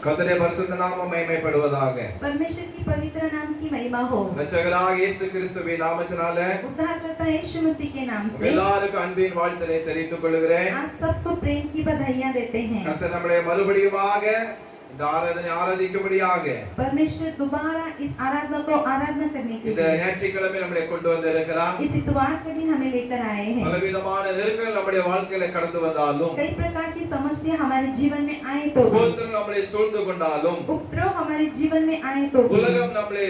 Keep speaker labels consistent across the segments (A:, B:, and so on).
A: கர்த்தருடைய பரிசுத்த நாமம் மகிமைப்படுவதாக.
B: परमेश्वर की पवित्र नाम की महिमा हो।
A: இரட்சகராகிய இயேசு கிறிஸ்துவின் நாமத்தினாலே
B: उद्धारकर्ता यीशु मसीह के नाम से
A: எல்லாருக்கும் அன்பின் வாழ்த்துக்களை தெரிவித்துக் கொள்கிறேன்.
B: आप सबको प्रेम की बधाइयां देते हैं।
A: கர்த்தர் நம்மளை மறுபடியுமாக இந்த ஆராதனை ஆராதிக்கும்படியாக
B: परमेश्वर दोबारा इस आराधना को आराधना करने के
A: இந்த
B: लिए
A: ஞாயிற்றுக்கிழமை நம்மளை கொண்டு வந்திருக்கிறார்.
B: इस इतवार के दिन हमें लेकर आए हैं।
A: பலவிதமான நெருக்கங்கள் நம்முடைய வாழ்க்கையில கடந்து வந்தாலும்,
B: कई प्रकार की समस्या हमारे जीवन में आए तो भी,
A: உபத்திரவம் நம்மளை சூழ்ந்து கொண்டாலும்,
B: उपद्रव हमारे जीवन में आए तो भी,
A: உலகம் நம்மளை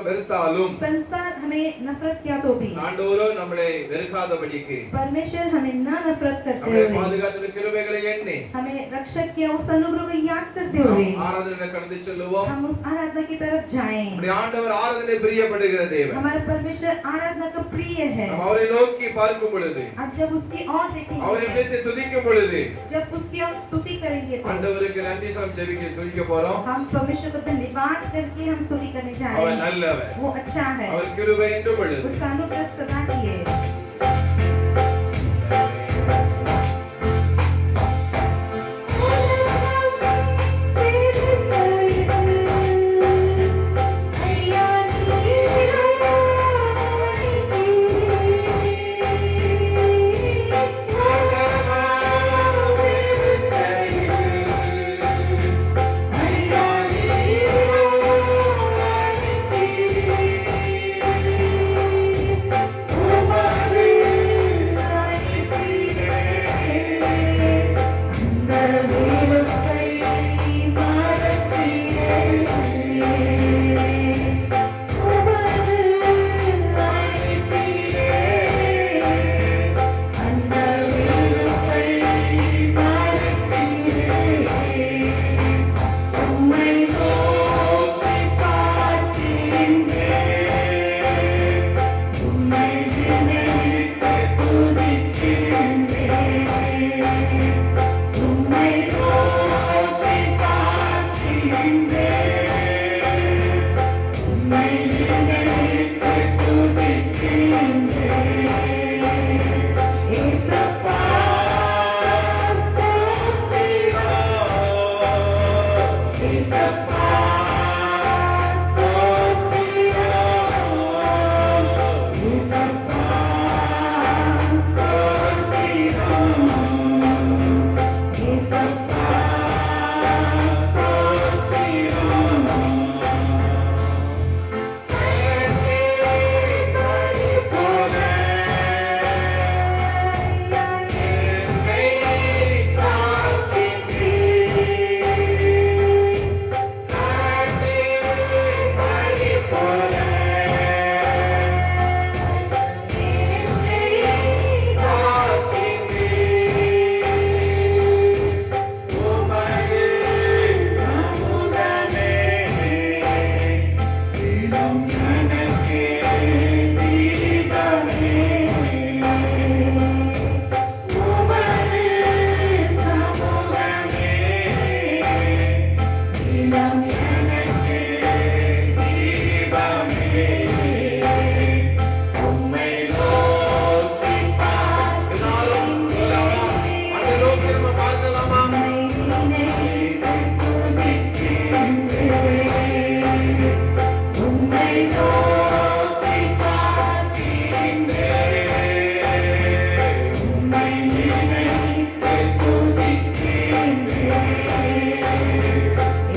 A: வெறுத்தாலும்,
B: संसार हमें नफरत किया तो भी,
A: ஆண்டவரோ நம்மளை வெறுக்காதபடிக்கு
B: परमेश्वर हमें ना नफरत करते
A: நம்மளை
B: हुए
A: பாதுகாத்த கிருபைகளை எண்ணி
B: हमें रक्षक के उस अनुग्रह को याद करते हुए
A: ஆராதனை கடந்து செல்லுவோம்.
B: हम उस आराधना की तरफ जाएं।
A: நம்முடைய ஆண்டவர் ஆராதனை பிரியப்படுகிற தேவன்.
B: हमारा परमेश्वर आराधना का प्रिय है।
A: நாம் அவரை நோக்கி பார்க்கும் பொழுது,
B: अब जब उसकी ओर
A: அவரை
B: देखेंगे,
A: நினைத்து துதிக்கும் பொழுது,
B: जब उसकी ओर स्तुति करेंगे तो
A: ஆண்டவருக்கு நன்றி சொல்லி ஜெபிக்க துதிக்க போறோம்.
B: हम परमेश्वर को धन्यवाद करके हम स्तुति करने जा
A: அவர்
B: रहे हैं।
A: நல்லவர்,
B: वो अच्छा है,
A: அவர் கிருபை என்றும் உள்ளது.
B: उसका अनुग्रह सदा की है।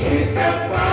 C: It's a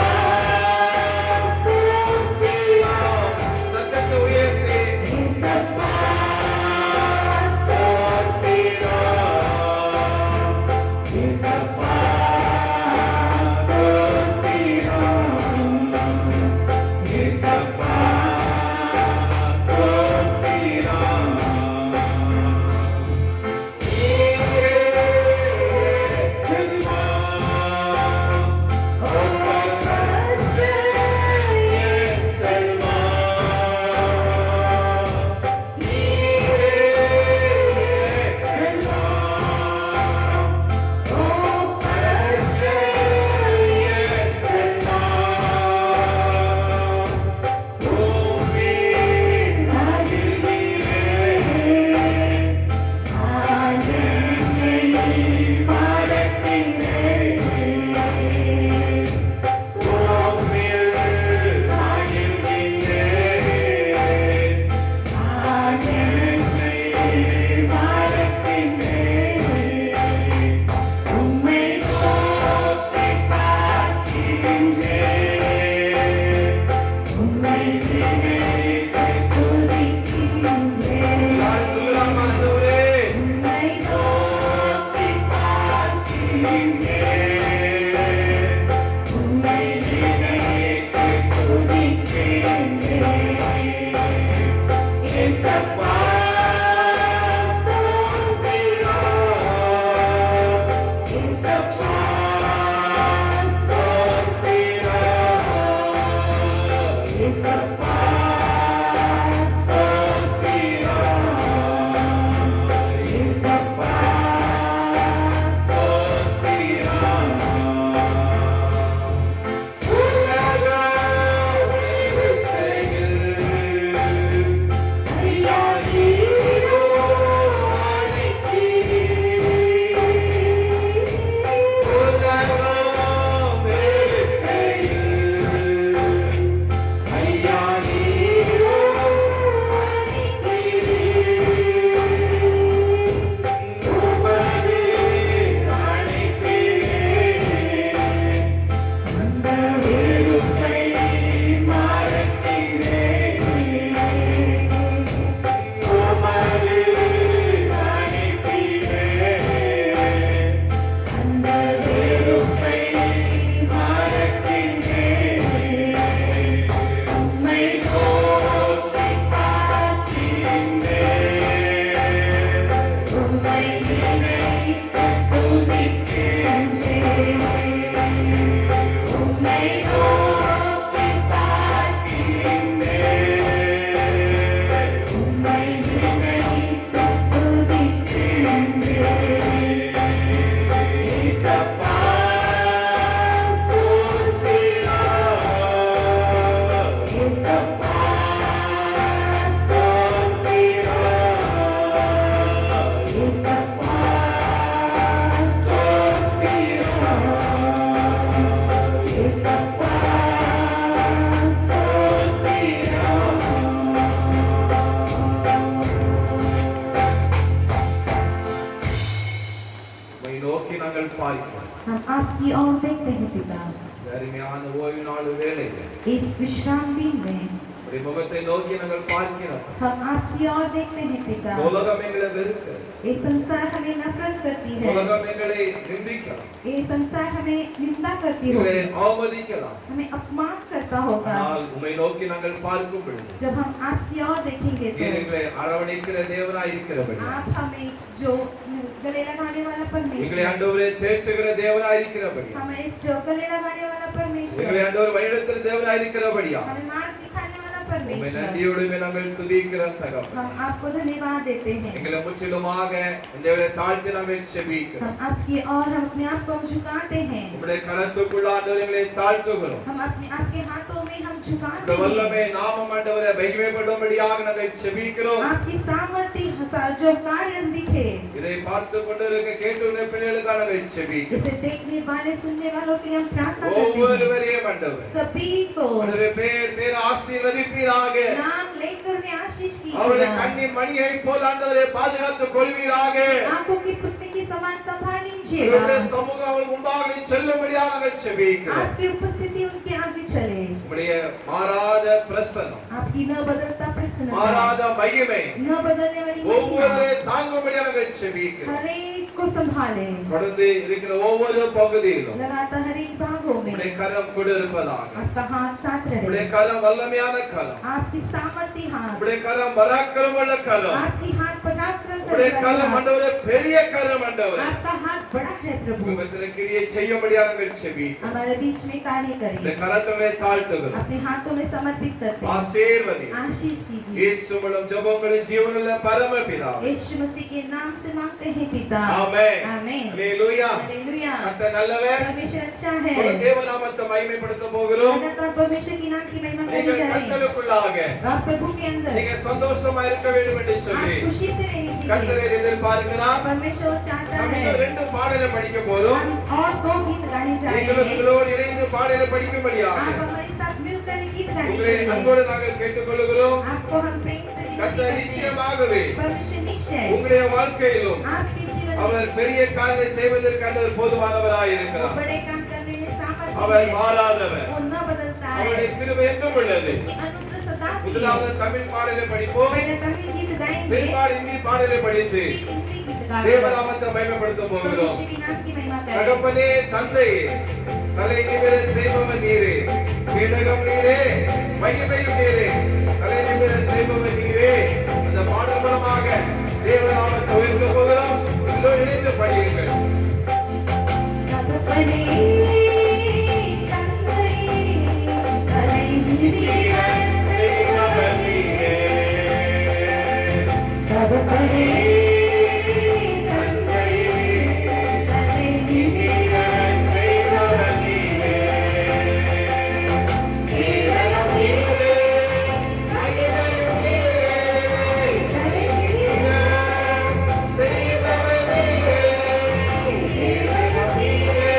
A: உம்மை நோக்கி நாங்கள் பார்க்கிறோம்.
B: हम आपकी ओर देखते हैं पिता।
A: அருமையான ஓய்வு நாள் வேளையிலே
B: इस विश्राम दिन में
A: உம்முடைய முகத்தை நோக்கி நாங்கள் பார்க்கிறோம்.
B: हम आपकी ओर देखते हैं पिता।
A: உலகம் எங்களை வெறுக்கிறது.
B: ये संसार हमें नफरत करती है।
A: உலகம் எங்களை நிந்திக்கலாம்.
B: ये संसार हमें निंदा करती
A: எங்களை
B: होगी,
A: அவமதிக்கலாம்.
B: हमें अपमान करता होगा।
A: ஆனால் உம்மை நோக்கி நாங்கள் பார்க்கும் பொழுது
B: जब हम आपकी ओर देखेंगे
A: நீர்
B: तो
A: எங்களை அரவணைக்கிற தேவனாய் இருக்கிறபடி
B: आप हमें जो गले लगाने वाला
A: எங்களை
B: परमेश्वर,
A: ஆண்டவரே தேற்றுகிற தேவனாய் இருக்கிறபடி
B: हमें जो गले लगाने वाला
A: எங்களை
B: परमेश्वर,
A: ஆண்டவர் வழிநடத்துகிற தேவனாய் இருக்கிறபடியா
B: हमें मार्ग दिखाने वाला
A: உம்மை
B: परमेश्वर,
A: நன்றியோடு நாங்கள் துதிக்கிறோம் தகப்பனே.
B: हम आपको धन्यवाद देते हैं।
A: எங்களை முற்றிலுமாக இந்த வேளை தாழ்த்தி நாங்கள் செபிக்கிறோம்.
B: हम आपकी और हम अपने आप को हम झुकाते हैं।
A: உம்முடைய கரத்துக்குள்ள ஆண்டவரே எங்களை தாழ்த்துகிறோம்.
B: हम अपने आपके हाथों में हम
A: இந்த
B: झुकाते हैं।
A: வல்லமை நாமம் ஆண்டவரே மகிமைப்படும்படியாக நாங்கள் செபிக்கிறோம்.
B: आपकी सामर्थ्य जो कार्य दिखे,
A: இதை பார்த்து கொண்டிருக்க கேட்டுள்ள பிள்ளைகளுக்காக நாங்கள் செபிக்கிறோம்.
B: इसे देखने वाले सुनने वालों के लिए हम प्रार्थना करते हैं।
A: ஒவ்வொருவரையும் ஆண்டவரே
B: सभी को
A: ஆண்டவரே பேர் ஆசீர்வதிப்பீராக.
B: नाम लेकर उन्हें आशीष
A: அவருடைய
B: कीजिए।
A: கண்ணின் மணியை போல் ஆண்டவரே பாதுகாத்துக் கொள்வீராக.
B: आंखों की पुत्री की समान संभाल
A: உம்முடைய
B: लीजिएगा।
A: சமூகம் அவர்களுக்கு முன்பாக செல்லும்படியாக நாங்கள் செபிக்கிறோம்.
B: आपकी उपस्थिति उनके आगे चले।
A: உம்முடைய மாறாத பிரசன்னம்,
B: आपकी न बदलता प्रसन्नता,
A: மாறாத மகிமை
B: न बदलने वाली महिमा
A: ஒவ்வொருவரை தாங்கும்படியாக நாங்கள் செபிக்கிறோம்.
B: हर एक को संभाले।
A: தொடர்ந்து இருக்கிற ஒவ்வொரு பகுதியிலும்
B: लगातार हर एक भागों में
A: உம்முடைய கரம் கூட இருப்பதாக.
B: आपका हाथ साथ
A: உம்முடைய
B: रहे।
A: கரம் வல்லமையான கரம்,
B: आपकी सामर्थ्य हाथ,
A: உம்முடைய கரம் பராக்கிரமமுள்ள கரம்,
B: आपकी हाथ पराक्रम
A: உம்முடைய
B: करने
A: கரம்
B: वाला,
A: ஆண்டவரே பெரிய கரம் ஆண்டவரே.
B: आपका हाथ बड़ा है प्रभु।
A: உம்முடைய கிரியை செய்யும்படியாக நாங்கள் செபிக்கிறோம்.
B: हमारे बीच में कार्य
A: இந்த
B: करें।
A: கரத்தை தாழ்த்துகிறோம்.
B: अपने हाथों में समर्पित करते हैं।
A: ஆசீர்வதியும்.
B: आशीष कीजिए।
A: இயேசு மூலம் ஜெபங்களும் ஜீவனுள்ள பரமபிதாவே.
B: यीशु मसीह के नाम से मांगते हैं पिता।
A: ஆமென்.
B: आमीन।
A: ஹalleluya.
B: हालेलुया।
A: கர்த்தர் நல்லவர்.
B: परमेश्वर अच्छा है।
A: ஒரு தேவநாமத்தை மகிமைப்படுத்த போகிறோம்.
B: लगातार परमेश्वर के नाम की महिमा करनी
A: நீங்கள்
B: चाहिए।
A: கர்த்தருக்குள்ளாக
B: आप प्रभु के अंदर
A: நீங்க சந்தோஷமா இருக்க வேண்டும் என்று
B: आप
A: சொல்லி
B: खुशी से रहने के
A: கர்த்தரை
B: लिए
A: எதிர்பார்க்கிறார்.
B: परमेश्वर चाहता
A: நாம்
B: है।
A: இன்னும் 2 பாடலை படிக்க போறோம்.
B: हम और 2 गीत गाने जा रहे
A: நீங்களும்
B: हैं।
A: எங்களோடு இணைந்து பாடலை படிக்கும்படியாக
B: आप हमारे साथ मिलकर गीत गाने
A: உங்களை
B: के लिए
A: அன்போடு நாங்கள் கேட்டுக்கொள்கிறோம்.
B: आपको हम प्रेम से विनती
A: கர்த்தர்
B: करते हैं।
A: நிச்சயமாகவே
B: परमेश्वर निश्चय
A: உங்களுடைய வாழ்க்கையிலும்
B: आपके जीवन में
A: அவர் பெரிய காரியங்களை செய்வதற்கு ஆண்டவர் போதுமானவராய்
B: वो
A: இருக்கிறார்.
B: बड़े काम करने में सामर्थ्य
A: அவர்
B: है।
A: மாறாதவர்.
B: वो न बदलता है।
A: அவருடைய கிருபை என்றும் உள்ளது.
B: उसकी अनुग्रह सदा की है।
A: முதலாவது தமிழ் பாடலை படிப்போம்.
B: पहले तमिल गीत गाएंगे,
A: பிற்பாடு இந்தி பாடலை படித்து
B: फिर हिंदी गीत गाएंगे।
A: தேவநாமத்தை மகிமைப்படுத்த போகிறோம்.
B: परमेश्वर के नाम की महिमा करें।
A: தகப்பனே, தந்தையே, தலை நிமிர செய்பவர் நீரே, கேடகம் நீரே, மகிமையும் நீரே, தலை நிமிர செய்பவர் நீரே. அந்த பாடல் மூலமாக தேவநாமத்தை உயர்த்த போகிறோம். எல்லோரும் இணைந்து படியுங்கள்.
B: தகப்பனே, தந்தையே, தலை நிமிர
A: செய்பவர் நீரே.
B: தகப்பனே, தந்தையே, தலை நிமிர
A: செய்பவர் நீரே. கேடகம் நீரே, மகிமையும் நீரே,
B: தலை நிமிர
A: செய்பவர் நீரே. கேடகம் நீரே,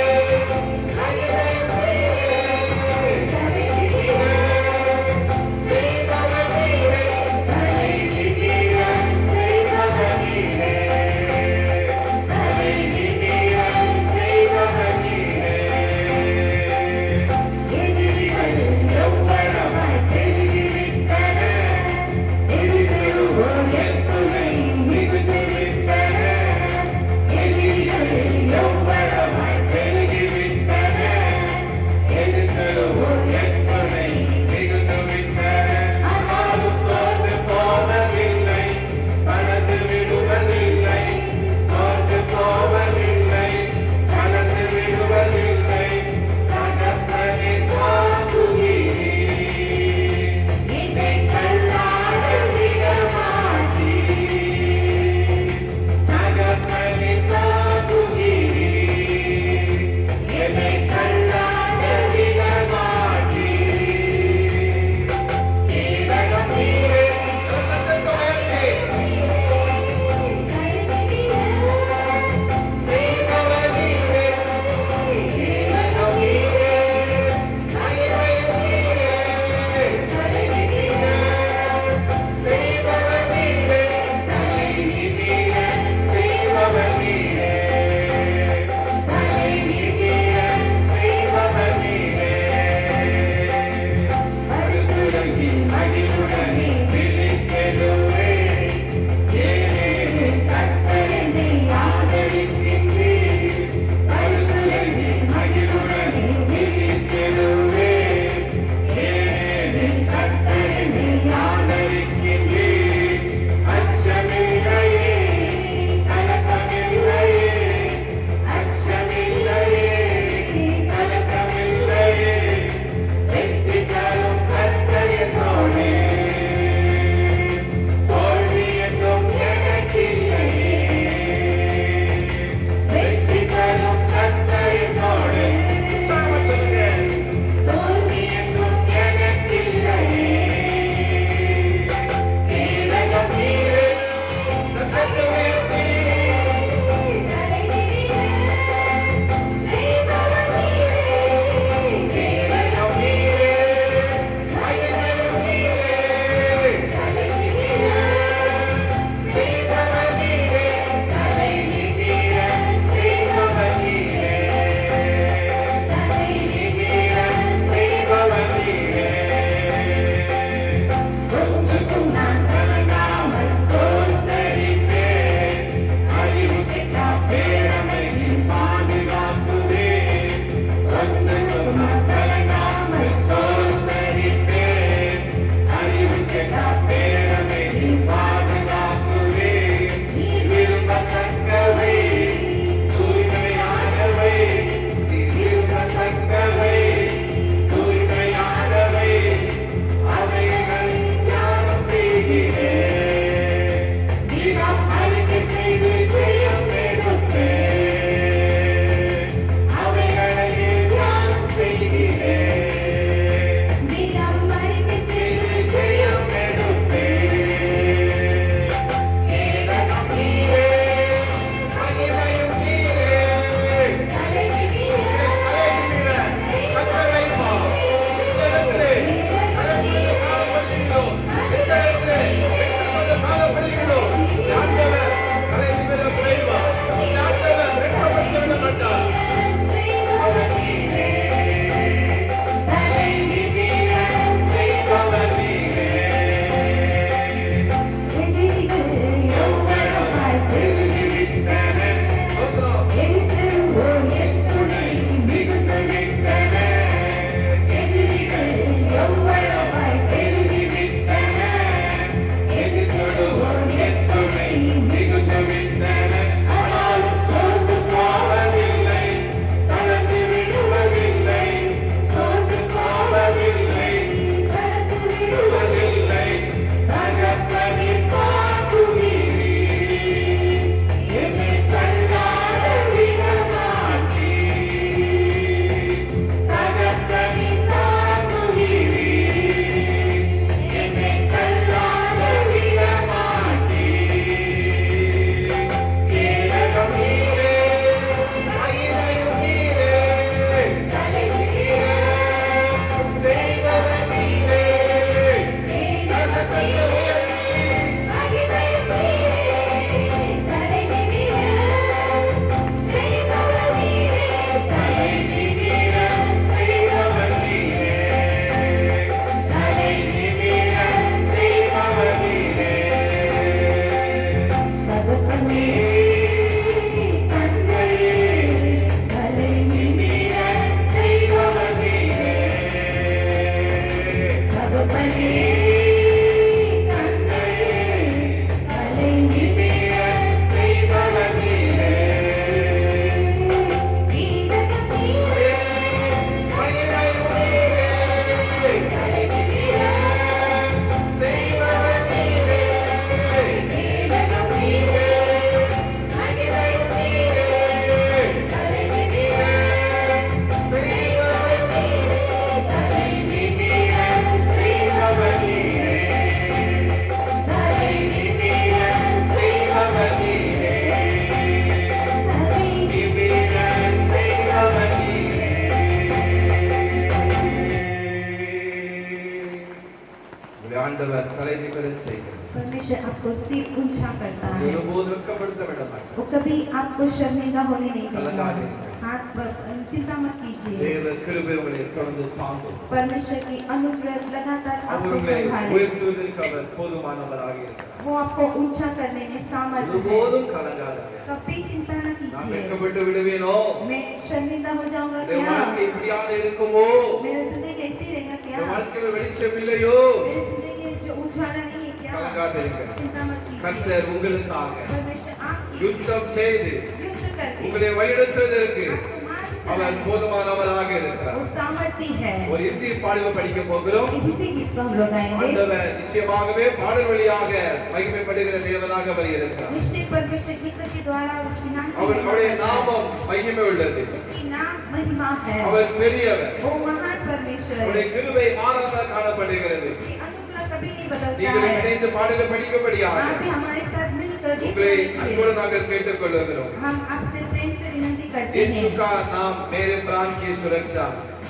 A: ஆண்டவர் தலை நிமிர செய்கிறார்.
B: परमेश्वर आपको सिर ऊंचा करता है,
A: ஒருபோதும் வெட்கப்படுத்த விட மாட்டார்.
B: वो कभी आपको शर्मिंदा होने नहीं देगा।
A: कलंगा नहीं।
B: हाथ पर चिंता मत कीजिए,
A: தேவ கிருபை உங்களை தொடர்ந்து தாங்கும்.
B: परमेश्वर की अनुग्रह लगातार
A: அவர்
B: आपको
A: உங்களை
B: संभाले,
A: உயர்த்துவதற்கு அவர் போதுமானவராக இருக்கிறார்.
B: वो आपको ऊंचा करने में सामर्थ्य है।
A: ஒருபோதும் கலங்காதீங்க.
B: कभी चिंता न
A: நான்
B: कीजिए,
A: வெட்கப்பட்டு விடுவேனோ,
B: मैं शर्मिंदा हो जाऊंगा
A: என்
B: क्या,
A: வாழ்க்கை இப்படியாக இருக்குமோ,
B: मेरी जिंदगी ऐसी रहेगा क्या,
A: என் வாழ்க்கையில் வெளிச்சம் இல்லையோ,
B: मेरी जिंदगी में जो उजाला नहीं है क्या,
A: கலங்காதீங்க.
B: चिंता मत कीजिए।
A: கர்த்தர் உங்களுக்காக
B: परमेश्वर आपकी
A: யுத்தம் செய்து
B: युद्ध करके
A: உங்களை வழிநடத்துவதற்கு
B: आपको मार्ग
A: அவர்
B: चलाने
A: போதுமானவராக இருக்கிறார்.
B: वो सामर्थ्य है।
A: ஒரு இந்திய பாடல் படிக்க போகிறோம்.
B: हिंदी गीत को हम लोग गाएंगे।
A: ஆண்டவர் நிச்சயமாகவே பாடல் வழியாக மகிமைப்படுகிற தேவனாக அவர் இருக்கிறார்.
B: निश्चय परमेश्वर गीत के द्वारा उसकी नाम की
A: அவருடைய
B: महिमा
A: நாமம் மகிமை உள்ளது.
B: उसकी नाम महिमा है।
A: அவர் பெரியவர்.
B: वो महान परमेश्वर
A: அவருடைய
B: है,
A: கிருபை மாறாத காணப்படுகிறது.
B: उसकी अनुग्रह कभी नहीं बदलता
A: நீங்கள்
B: है।
A: இணைந்து பாடலை படிக்கும்படியாக
B: आप भी हमारे साथ मिलकर गीत
A: உங்களை
B: गाएंगे।
A: அன்போடு நாங்கள் கேட்டுக்கொள்கிறோம்.
B: हम आपसे प्रेम से विनती करते
A: यीशु
B: हैं।
A: का नाम मेरे प्राण की सुरक्षा,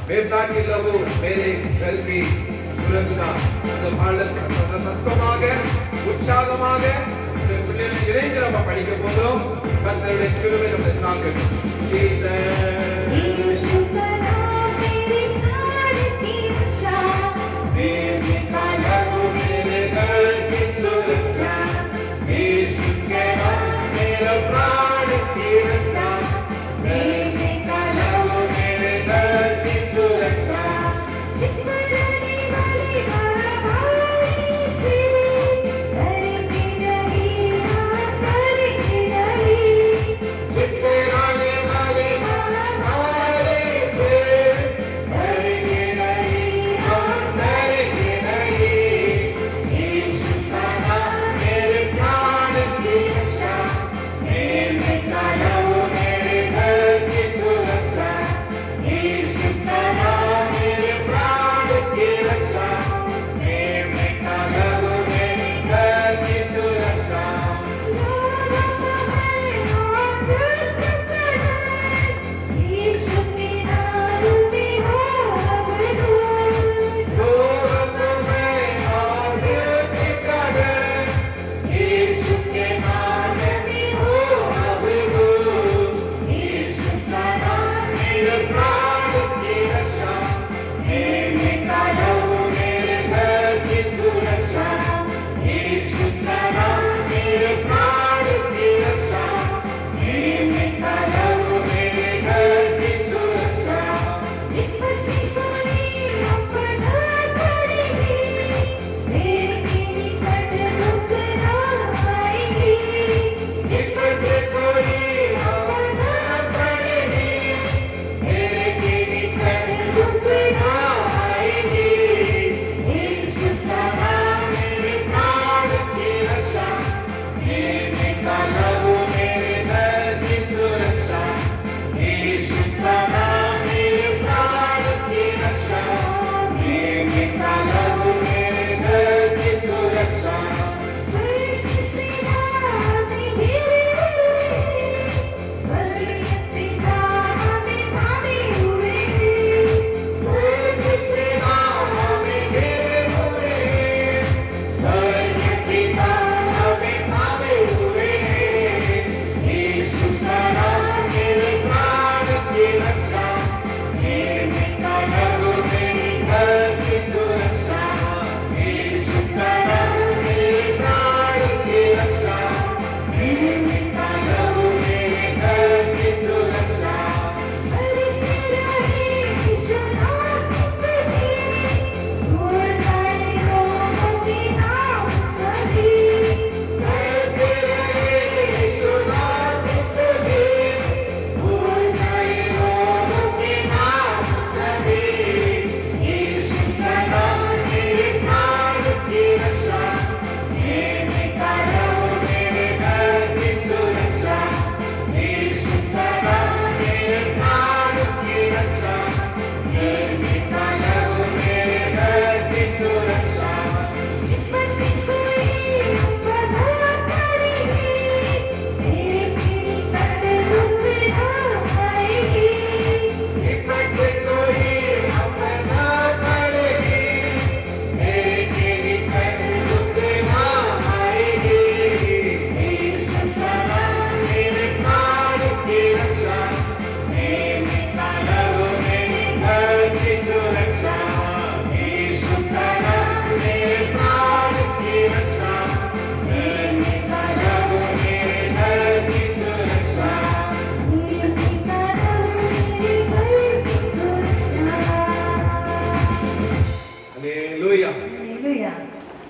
A: बेटा की लहू मेरे घर की सुरक्षा. அந்த பாடல் சத்தமாக உற்சாகமாக இந்த பிள்ளைகளை இணைந்து நம்ம படிக்க போகிறோம். கர்த்தருடைய கிருபை நம்மை தாங்கட்டும்.
B: यीशु का नाम मेरे प्राण की रक्षा,
A: बेटे का लहू मेरे घर की सुरक्षा. यीशु के नाम मेरे प्राण की रक्षा, बेटे का लहू मेरे घर की सुरक्षा.
B: चितवराने वाले महाभारी से डरके नहीं, हाँ डरके नहीं।
A: चितवराने वाले
B: महाभारी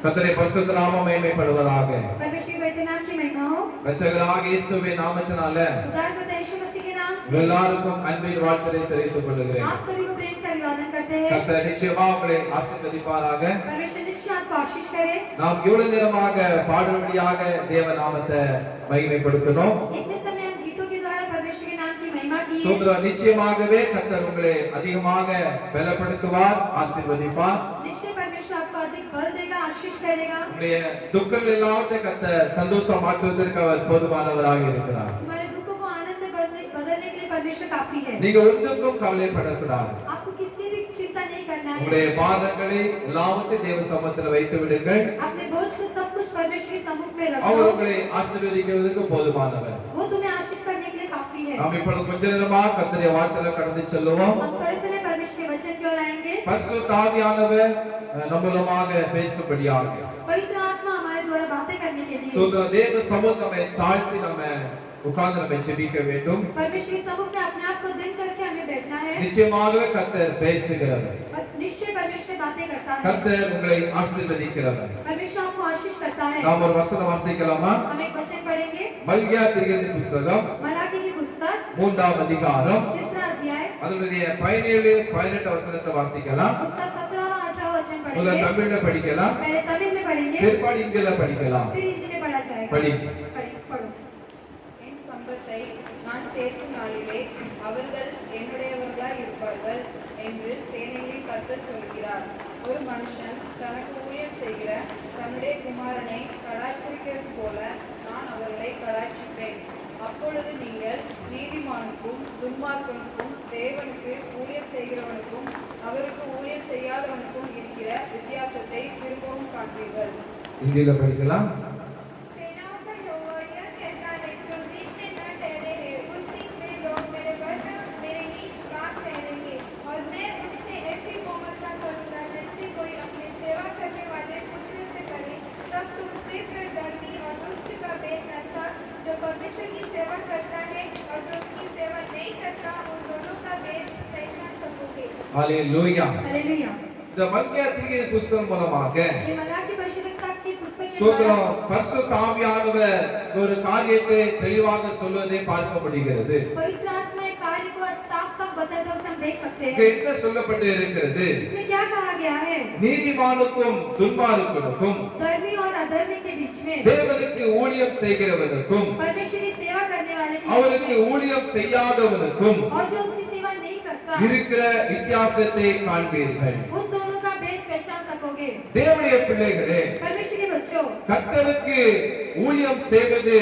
A: கர்த்தருடைய பரிசுத்த நாமம் மகிமைப்படுவதாக.
B: परमेश्वर के पवित्र नाम की महिमा हो।
A: இரட்சகராகிய இயேசுவின் நாமத்தினால
B: उद्धारकर्ता यीशु मसीह के नाम से
A: எல்லாருக்கும் அன்பின் வாழ்த்துரை தெரிவித்துக் கொள்கிறேன்.
B: आप सभी को प्रेम से अभिवादन करते हैं।
A: கர்த்தர் நிச்சயமா உங்களை ஆசீர்வதிப்பாராக.
B: परमेश्वर निश्चय आपको आशीष करे।
A: நாம் இவ்வளவு நேரமாக பாடும்படியாக தேவ நாமத்தை மகிமைப்படுத்தினோம்.
B: इतने समय हम गीतों के द्वारा परमेश्वर के नाम की महिमा की है।
A: சோதரர் நிச்சயமாகவே கர்த்தர் உங்களை அதிகமாக பலப்படுத்துவார், ஆசீர்வதிப்பார்.
B: निश्चय परमेश्वर आपको अधिक बल देगा, आशीष करेगा।
A: உங்களுடைய துக்கங்கள் எல்லாவற்றையும் கர்த்தர் சந்தோஷம் மாற்றுவதற்கு அவர் போதுமானவராக இருக்கிறார்.
B: तुम्हारे दुखों को आनंद में बदलने के लिए परमेश्वर काफी है।
A: நீங்க ஒன்றுக்கும் கவலைப்படக்கூடாது.
B: आपको किसी भी चिंता नहीं करना है।
A: உங்களுடைய பாரங்களை எல்லாவற்றையும் தேவ சமூகத்தில் வைத்து விடுங்கள்.
B: अपने बोझ को सब कुछ परमेश्वर के सम्मुख में
A: அவர்
B: रखो।
A: உங்களை ஆசீர்வதிக்கிறதுக்கு போதுமானவர்.
B: वो तुम्हें आशीष करने के लिए काफी है।
A: நாம் இப்பொழுது கொஞ்ச நேரமா கர்த்தருடைய வார்த்தையில கடந்து செல்லுவோம்.
B: हम थोड़े समय परमेश्वर के वचन की ओर आएंगे।
A: பரிசுத்த ஆவியானவர் நம்ம மூலமாக பேசும்படியாக
B: पवित्र आत्मा हमारे द्वारा बातें करने के लिए
A: சோதர தேவ சமூகத்தை தாழ்த்தி நம்ம உட்கார்ந்து நம்ம ஜெபிக்க வேண்டும்.
B: परमेश्वर के सम्मुख में अपने आप को दिन करके हमें बैठना है।
A: நிச்சயமாகவே கர்த்தர் பேசுகிறவர்.
B: निश्चय परमेश्वर बातें करता है।
A: கர்த்தர் உங்களை ஆசீர்வதிக்கிறவர்.
B: परमेश्वर आपको आशीष करता है।
A: நாம் ஒரு வசனம் வாசிக்கலாமா?
B: हम एक वचन पढ़ेंगे।
A: மல்கியா தீர்க்கதரிசி புத்தகம்
B: मलाकी की पुस्तक
A: 3ஆம் அதிகாரம்
B: 3रा अध्याय
A: அதனுடைய 17 18 வசனத்தை வாசிக்கலாம்.
B: उसका 17वां 18वां वचन
A: முதல்ல
B: पढ़ेंगे।
A: தமிழ்ல படிக்கலாம்,
B: पहले तमिल में पढ़ेंगे,
A: பிற்பாடு இங்கிலீஷ்ல படிக்கலாம்.
B: फिर हिंदी में पढ़ा जाएगा। पढ़ो।
C: என் சம்பத்தை நான் சேர்க்கும் நாளிலே அவர்கள் என்னுடையவர்களாய் இருப்பார்கள் என்று சேனைகளின் கர்த்தர் சொல்கிறார். ஒரு மனுஷன் தனக்கு ஊழியம் செய்கிற தன்னுடைய குமாரனை கடாட்சிக்கிறது போல நான் அவர்களை கடாட்சிப்பேன். அப்பொழுது நீங்கள் நீதிமானுக்கும் துன்மார்க்கனுக்கும் தேவனுக்கு ஊழியம் செய்கிறவனுக்கும் அவருக்கு ஊழியம் செய்யாதவனுக்கும் இருக்கிற வித்தியாசத்தை திரும்பவும் காண்பீர்கள்.
A: இந்தியில படிக்கலாம்.
D: सेनाओं का यहोवा यह कहता है, जो दिन में न ठहरे हैं उस दिन में लोग मेरे वर्ग मेरे नीच बात ठहरेंगे और मैं उनसे ऐसी कोमलता करूंगा जैसे कोई अपने सेवा करने वाले पुत्र से करे। तब तुम फिर धर्मी और दुष्ट का भेद अर्थात जो परमेश्वर की सेवा करता है और जो उसकी सेवा नहीं करता उन दोनों का भेद पहचान सकोगे।
A: ஹalleluya.
B: हालेलुया।
A: இந்த மல்கியா தீர்க்கதரிசி புத்தகம் மூலமாக
B: ये मलाकी परिषद की पुस्तक के
A: சோதரம்
B: द्वारा
A: பரிசுத்த ஆவியானவர் ஒரு காரியத்தை தெளிவாக சொல்வதை பார்க்க முடிகிறது.
B: पवित्र आत्मा एक कार्य को साफ-साफ बताते हुए हम देख सकते
A: இங்கே
B: हैं।
A: என்ன சொல்லப்பட்டு இருக்கிறது?
B: इसमें क्या कहा गया है?
A: நீதிமானுக்கும் துன்மார்க்கனுக்கும்
B: धर्मी और अधर्मी के बीच में,
A: தேவனுக்கு ஊழியம் செய்கிறவனுக்கும்
B: परमेश्वर की सेवा करने वाले के बीच
A: அவருக்கு
B: में
A: ஊழியம் செய்யாதவனுக்கும்
B: और जो उसकी सेवा नहीं करता,
A: இருக்கிற வித்தியாசத்தை காண்பீர்கள்.
B: उन दोनों का भेद पहचान सकोगे।
A: தேவனுடைய பிள்ளைகளே,
B: परमेश्वर के बच्चों,
A: கர்த்தருக்கு ஊழியம் செய்வது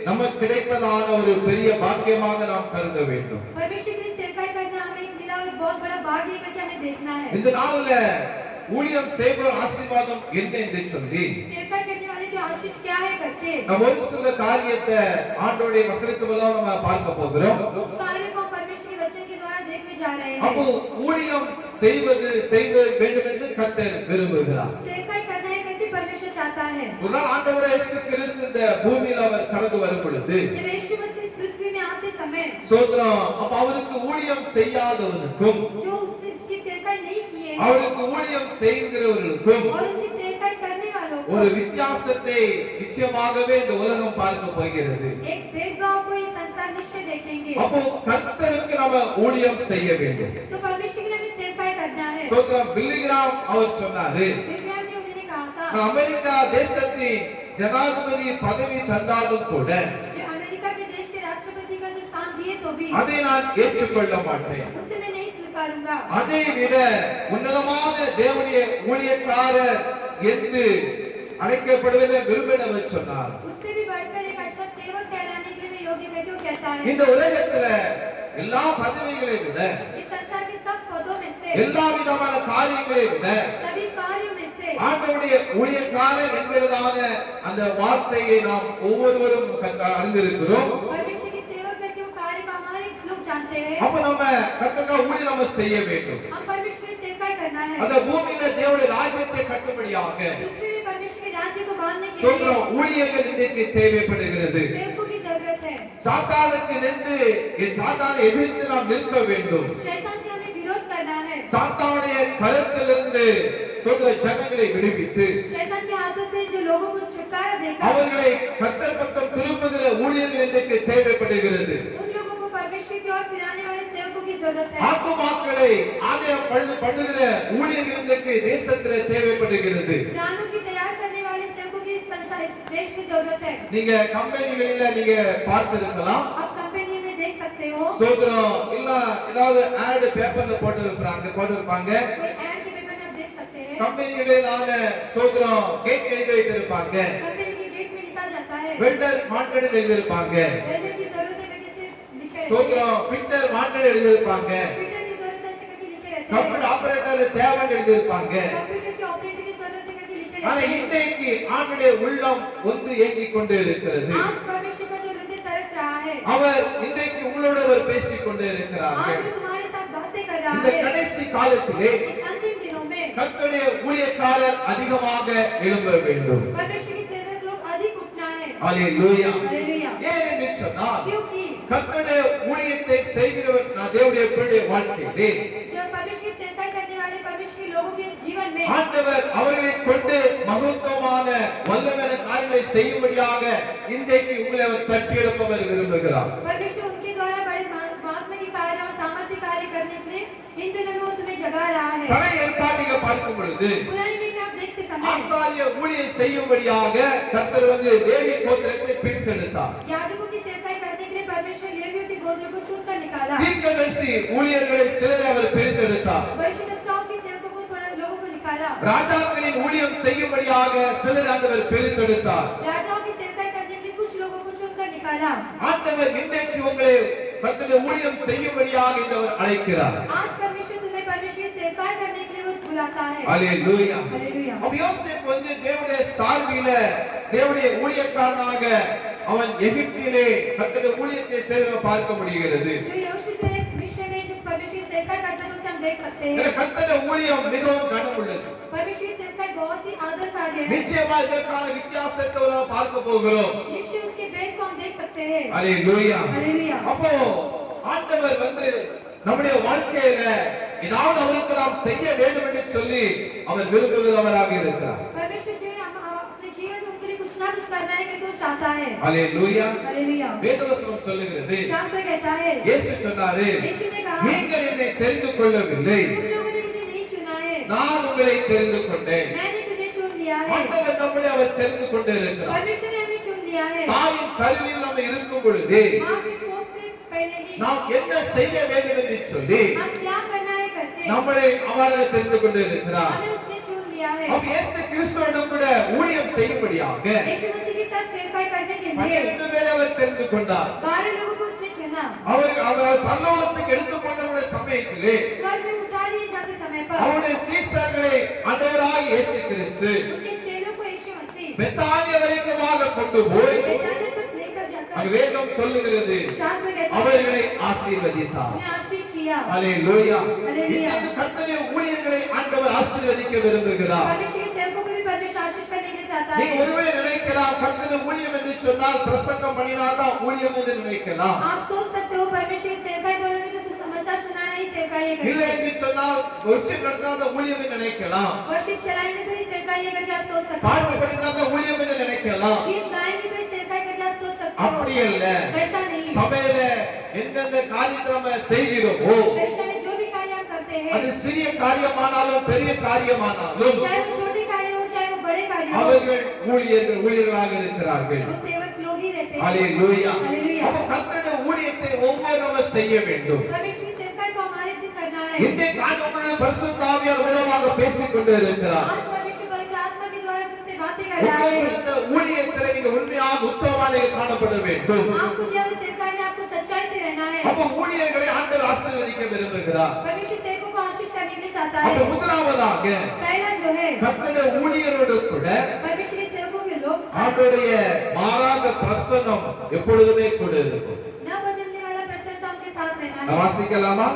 A: நமக்கு கிடைப்பதான ஒரு பெரிய பாக்கியமாக நாம் கருத வேண்டும்.
B: परमेश्वर के लिए सेवकाई करना हमें मिला हुआ एक बहुत बड़ा भाग्य करके हमें देखना है।
A: இந்த நாளில ஊழியம் செய்வோர் ஆசீர்வாதம் என்ன என்று சொல்லி
B: सेवकाई करने वाले की आशीष क्या है करके
A: நம்ம ஒரு சில காரியத்தை ஆண்டவருடைய வசனத்து மூலம் நம்ம பார்க்க போகிறோம்.
B: कुछ कार्य को परमेश्वर के वचन के द्वारा देखने जा रहे
A: அப்போ
B: हैं।
A: ஊழியம் செய்ய வேண்டும் என்று கர்த்தர் விரும்புகிறார்.
B: सेवकाई करना है करके परमेश्वर चाहता है।
A: ஒரு நாள் ஆண்டவரே இயேசு கிறிஸ்து இந்த பூமியில் அவர் கடந்து வரும் பொழுது
B: जब यीशु मसीह इस पृथ्वी में आते समय
A: சோதரம் அப்ப அவருக்கு ஊழியம் செய்யாதவனுக்கும்
B: जो उसने इसकी सेवकाई नहीं की है
A: அவருக்கு ஊழியம் செய்கிறவர்களுக்கும்
B: और उनकी सेवकाई करने वालों को
A: ஒரு வித்தியாசத்தை நிச்சயமாகவே இந்த உலகம் பார்க்க போகிறது.
B: एक भेदभाव को ये संसार निश्चय देखेंगे।
A: அப்போ கர்த்தருக்கு நாம ஊழியம் செய்ய வேண்டும்.
B: तो परमेश्वर के लिए हमें सेवकाई करना है।
A: சோதரம் பில்லிகிராம் அவர் சொன்னாரு,
B: विक्रम ने उन्हें कहा था,
A: நான் அமெரிக்கா தேசத்தின் ஜனாதிபதி பதவி தந்தாலும் கூட
B: जो अमेरिका के देश के राष्ट्रपति का जो स्थान दिए तो भी
A: அதை நான் ஏற்றுக்கொள்ள மாட்டேன்.
B: उसे मैं नहीं स्वीकारूंगा।
A: அதை விட உன்னதமான தேவனுடைய ஊழியக்காரர் என்று அழைக்கப்படுவதை விரும்பினவர் சொன்னார்.
B: उससे भी बढ़कर एक अच्छा सेवक कहलाने के लिए मैं योग्य करके वो कहता है।
A: இந்த உலகத்துல எல்லா பதவிகளை விட
B: इस संसार के सब पदों में से,
A: எல்லா விதமான காரியங்களை விட
B: सभी कार्यों में से
A: ஆண்டவருடைய ஊழியக்காரர் என்கிறதான அந்த வார்த்தையை நாம் ஒவ்வொருவரும் அறிந்திருக்கிறோம்.
B: परमेश्वर की सेवा करके वो कार्य को हमारे लोग जानते हैं।
A: அப்ப நம்ம கர்த்தருக்காக ஊழியம் நம்ம செய்ய வேண்டும்.
B: हम परमेश्वर की सेवकाई करना है।
A: அந்த பூமியில தேவனுடைய ராஜ்யத்தை கட்டும்படியாக
B: पृथ्वी में परमेश्वर के राज्य को बांधने के
A: சொல்றோம்
B: लिए
A: ஊழியர்கள் இன்றைக்கு தேவைப்படுகிறது.
B: सेवकों की जरूरत है।
A: சாத்தானுக்கு நின்று சாத்தானை எதிர்த்து நாம் நிற்க வேண்டும்.
B: शैतान के हमें विरोध करना है।
A: சாத்தானுடைய கரத்திலிருந்து சொல்ற ஜனங்களை விடுவித்து
E: शैतान के हाथों से जो लोगों को छुटकारा देकर
A: அவர்களை கர்த்தர் பக்கம் திருப்புகிற ஊழியர்கள் இன்றைக்கு தேவைப்படுகிறது.
E: उन लोगों को परमेश्वर की ओर फिराने वाले सेवकों की जरूरत है।
A: ஆத்துமாக்களை ஆதாயம் பண்ணுகிற ஊழியர்கள் இன்றைக்கு தேசத்திலே தேவைப்படுகிறது.
E: प्राणों की तैयार करने वाले सेवकों की संसार देश में जरूरत है।
A: நீங்க கம்பெனிகளில நீங்க பார்த்திருக்கலாம்.
E: आप कंपनी में देख सकते हो
A: சோதரம் இல்ல ஏதாவது ஆட் பேப்பர்ல போட்டிருப்பாங்க.
E: कोई ऐड के पेपर में आप देख सकते हैं
A: கம்பெனிகளிலான சோதரம் கேட் எழுதி வைத்திருப்பாங்க.
E: कंपनी के गेट में लिखा जाता है
A: வெல்டர் வாண்டட் எழுதியிருப்பாங்க.
E: वेल्डर की जरूरत है करके से लिखे रहते हैं।
A: சோதரம் ஃபிட்டர் வாண்டட் எழுதியிருப்பாங்க.
E: फिटर की जरूरत है ऐसे करके लिखे रहते हैं।
A: கம்ப்யூட்டர் ஆபரேட்டர் தேவைன்னு எழுதியிருப்பாங்க.
E: कंप्यूटर के ऑपरेटर की जरूरत है करके लिखे
A: ஆனா
E: रहते हैं।
A: இன்றைக்கு ஆண்டுடைய உள்ளம் ஒன்று ஏங்கிக் கொண்டு இருக்கிறது.
E: आज परमेश्वर का जो हृदय तरस रहा है
A: அவர் இன்றைக்கு உங்களோட அவர் பேசிக் கொண்டு
E: आज
A: இருக்கிறார்கள்.
E: वो तुम्हारे साथ बातें कर रहा
A: இந்த
E: है।
A: கடைசி காலத்திலே
E: इस अंतिम दिनों में
A: கர்த்தருடைய ஊழியக்காரர் அதிகமாக எழும்ப வேண்டும்.
E: परमेश्वर के सेवक लोग अधिक उठना है।
A: ஹalleluya.
E: हालेलुया।
A: ஏன் என்று சொன்னால்
E: क्योंकि
A: கர்த்தருடைய ஊழியத்தை செய்கிறவர் நான் தேவனுடைய பிள்ளையுடைய வாழ்க்கையிலே
E: जो परमेश्वर की सेवकाई करने वाले परमेश्वर के लोगों के जीवन में
A: ஆண்டவர் அவர்களை கொண்டு மகத்துவமான வல்லமையான காரியங்களை செய்யும்படியாக இன்றைக்கு உங்களை அவர் தட்டி எழுப்பவர் விரும்புகிறார்.
E: परमेश्वर उनके द्वारा बड़े महात्मा के कार्य और सामर्थ्य कार्य करने के लिए इन दिनों में वो तुम्हें जगा रहा है।
A: பழைய ஏற்பாட்டிலே பார்க்கும் பொழுது
E: पुराने नियम में आप देखते समय
A: ஆசாரிய ஊழியம் செய்யும்படியாக கர்த்தர் லேவி கோத்திரத்தை பிரித்தெடுத்தார்.
E: याजकों की सेवकाई करने के लिए परमेश्वर लेवियों के गोत्र को चुनकर निकाला।
A: தீர்க்கதரிசி ஊழியர்களை சிலரை அவர் பிரித்தெடுத்தார்.
E: भविष्यवक्ताओं की सेवकों को थोड़ा लोगों को निकाला।
A: ராஜாக்களின் ஊழியம் செய்யும்படியாக சிலரை ஆண்டவர் பிரித்தெடுத்தார்.
E: राजाओं की सेवकाई करने के लिए कुछ लोगों को चुनकर निकाला।
A: ஆண்டவர் இன்றைக்கு உங்களை கர்த்தருடைய ஊழியம் செய்யும்படியாக இந்தவர் அழைக்கிறார்.
E: आज परमेश्वर तुम्हें परमेश्वर की सेवकाई करने के लिए वो बुलाता है।
A: ஹalleluya.
E: हालेलुया।
A: அப்ப யோசேப்பு தேவனுடைய சார்பில தேவனுடைய ஊழியக்காரனாக அவன் எகிப்திலே கர்த்தருடைய ஊழியத்தை செய்வதை பார்க்க முடிகிறது.
E: जो யோசு जो है मिस्र में जो परमेश्वर की सेवकाई करता है उसे हम देख सकते हैं।
A: இந்த கர்த்தருடைய ஊழியம் மிகவும் கனம் உள்ளது.
E: परमेश्वर की सेवकाई बहुत ही आदर कार्य है।
A: நிச்சயமா இதற்கான வித்தியாசத்தை நாம் பார்க்க போகிறோம்.
E: निश्चय उसके भेद को हम देख सकते हैं।
A: ஹalleluya.
E: हालेलुया।
A: அப்போ ஆண்டவர் நம்முடைய வாழ்க்கையில ஏதாவது அவருக்கு நாம் செய்ய வேண்டும் என்று சொல்லி அவர் விரும்புகிறவராக இருக்கிறார்.
E: परमेश्वर जो है हम अपने जीवन में उनके लिए कुछ ना कुछ करना है करके वो चाहता है।
A: ஹalleluya.
E: हालेलुया।
A: வேதவசனம் சொல்லுகிறது,
E: शास्त्र कहता है
A: இயேசு சொன்னாரு,
E: यीशु ने कहा
A: நீங்கள் என்னை தெரிந்து கொள்ளவில்லை,
E: तुम लोगों ने मुझे नहीं चुना है,
A: நான் उங்களை தெரிந்து கொண்டேன்.
E: मैंने तुझे चुन लिया है।
A: ஆண்டவர் நம்மளை அவர் தெரிந்து கொண்டு இருக்கிறார்.
E: परमेश्वर ने हमें चुन लिया है।
A: தாயின் கருவில் நம்ம இருக்கும் பொழுது
E: माँ के कोख से पहले ही
A: நாம் என்ன செய்ய வேண்டும் என்று சொல்லி
E: हम क्या करना है करके
A: நம்மளை அவராக தெரிந்து கொண்டு இருக்கிறார்.
E: हमें उसने चुन लिया है।
A: அப்ப இயேசு கிறிஸ்துவோடு கூட ஊழியம் செய்யும்படியாக
E: यीशु मसीह के साथ सेवकाई करने के लिए
A: 12 பேரை அவர் தெரிந்து கொண்டார்.
E: 12 लोगों को उसने चुना।
A: அவர் பரலோகத்துக்கு எடுத்துக்கொண்ட சமயத்திலே
E: स्वर्ग में उठा लिए जाते समय पर
A: அவருடைய சீஷர்களை ஆண்டவராகிய இயேசு கிறிஸ்து
E: उनके चेलों को यीशु मसीह
A: பெத்தானியா வரைக்குமாக கொண்டு போய்
E: बेतानिया तक लेकर जाकर
A: அங்க வேதம் சொல்லுகிறது
E: शास्त्र कहता है
A: அவர்களை ஆசீர்வதித்தார்.
E: उन्हें आशीष किया।
A: ஹalleluya.
E: ஹalleluya.
A: இந்த கர்த்தருடைய ஊழியர்களை ஆண்டவர் ஆசீர்வதிக்க விரும்புகிறார்.
E: परमेश्वर के सेवकों को भी परमेश्वर आशीष करने के लिए चाहता
A: நீங்க
E: है।
A: ஒருவேளை நினைக்கலாம் கர்த்தருடைய ஊழியம் என்று சொன்னால் பிரசங்கம் பண்ணினாதான் ஊழியம் என்று நினைக்கலாம்.
E: आप सोच सकते हो परमेश्वर की सेवकाई बोलोगे तो सुसमाचार सुनाना ही सेवकाई है
A: இல்லை
E: करके।
A: என்று சொன்னால் worship நடந்தாதான் ஊழியம் என்று நினைக்கலாம்.
E: वर्शिप चलाएंगे तो ही सेवकाई है करके आप सोच सकते
A: பாட்டு
E: हो।
A: படித்தாதான் ஊழியம் என்று நினைக்கலாம்.
E: गीत गाएंगे तो ही सेवकाई करके आप सोच सकते
A: அப்படி
E: हो।
A: அல்ல.
E: वैसा नहीं।
A: சபையில எந்தெந்த காரியத்தை நம்ம செய்கிறோமோ
E: परीक्षा में जो भी कार्य हम करते
A: அது
E: हैं,
A: சிறிய காரியமானாலும் பெரிய காரியமானாலும்
E: चाहे वो छोटे कार्य हो चाहे वो बड़े कार्य हो,
A: அவர்கள் ஊழியர்களாக இருக்கிறார்கள்.
E: वो सेवक लोग ही रहते हैं।
A: ஹalleluya.
E: हालेलुया।
A: அப்ப கர்த்தருடைய ஊழியத்தை ஒவ்வொருவரும் செய்ய வேண்டும்.
E: परमेश्वर की सेवकाई को हमारे दिन करना है।
A: இன்றைக்கு ஆண்டவருடைய பரிசுத்த ஆவியார் மூலமாக பேசிக் கொண்டு இருக்கிறார்.
E: आज परमेश्वर पवित्र आत्मा के द्वारा तुमसे बातें कर रहा
A: உங்களுக்கு
E: है।
A: கொடுத்த ஊழியத்திலே நீங்க உண்மையாக உத்தமமாக காணப்பட வேண்டும்.
E: आपको दिया हुआ सेवकाई में आपको सच्चाई से रहना है।
A: அப்ப ஊழியர்களை ஆண்டவர் ஆசீர்வதிக்க விரும்புகிறார்.
E: परमेश्वर सेवकों को आशीष करने के लिए चाहता
A: அப்ப
E: है।
A: முதலாவதாக
E: पहला जो है
A: கர்த்தருடைய ஊழியரோடு கூட
E: परमेश्वर के सेवकों के लोग साथ
A: ஆண்டவருடைய மாறாத பிரசன்னம் எப்பொழுதுமே கூட இருக்கும்.
E: न बदलने वाला प्रसन्नता उनके साथ रहना है।
A: வாசிக்கலாமா?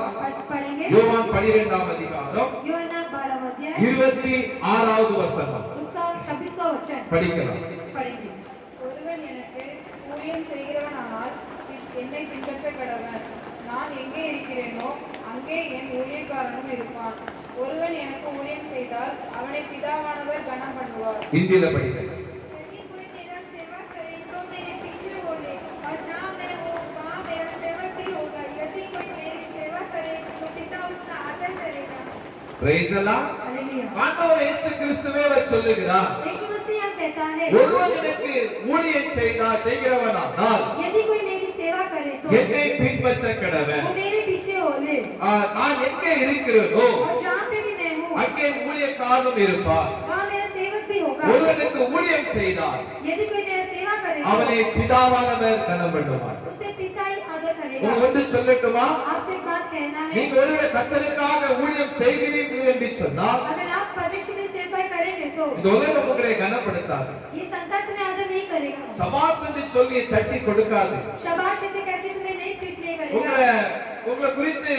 E: पढ़ेंगे
A: யோவான் 12ஆம் அதிகாரம்
E: யோவான் 12 अध्याय
A: 26வது வசனம்
E: उसका 26वां वचन
A: படிக்கலாம்.
E: पढ़ेंगे।
C: ஒருவன் எனக்கு ஊழியம் செய்கிறவனானால் என்னை பின்பற்ற கடவன். நான் எங்கே இருக்கிறேனோ அங்கே என் ஊழியக்காரனும் இருப்பான். ஒருவன் எனக்கு ஊழியம் செய்தால் அவனை பிதாவானவர் கனம் பண்ணுவார்.
A: हिंदीல படிங்க.
D: यदि कोई मेरा सेवा करे तो मेरे पीछे हो ले, और जहाँ मैं हूँ वहाँ मेरा सेवक भी होगा. यदि कोई मेरी सेवा करे तो पिता उसका आदर करेगा.
A: பிரைஸ் எல்லாம்
E: हालेलुया।
A: ஆண்டவர் இயேசு கிறிஸ்துவே அவர் சொல்லுகிறார்,
E: यीशु मसीह यह कहता है,
A: ஒருவன் எனக்கு ஊழியம் செய்கிறவனானால்
E: यदि कोई मेरी सेवा करे तो
A: என்னை பின்பற்ற கடவன்.
E: वो मेरे पीछे हो ले,
A: நான் எங்கே இருக்கிறேனோ
E: और जहाँ पे भी मैं हूँ
A: அங்கே ஊழியக்காரனும் இருப்பார்.
E: वहाँ मेरा सेवक भी होगा.
A: ஒருவனுக்கு ஊழியம் செய்தால்
E: यदि कोई मेरा सेवा करे
A: அவனை
E: तो
A: பிதாவானவர் கனம் பண்ணுவார்.
E: उसे पिता ही आदर करेगा.
A: ஒன்று சொல்லட்டுமா,
E: आपसे एक बात कहना है,
A: நீங்க ஒருவேளை கர்த்தருக்காக ஊழியம் செய்கிறீர்கள் என்று சொன்னால்
E: अगर आप परमेश्वर की सेवा करेंगे तो
A: இந்த உலகம் உங்களை கனப்படுத்தாது.
E: ये संसार तुम्हें आदर नहीं करेगा.
A: சபாஸ் என்று சொல்லி தட்டி கொடுக்காது.
E: शाबाश ऐसे करके तुम्हें नहीं पीट नहीं
A: உங்களை
E: करेगा.
A: உங்களை குறித்து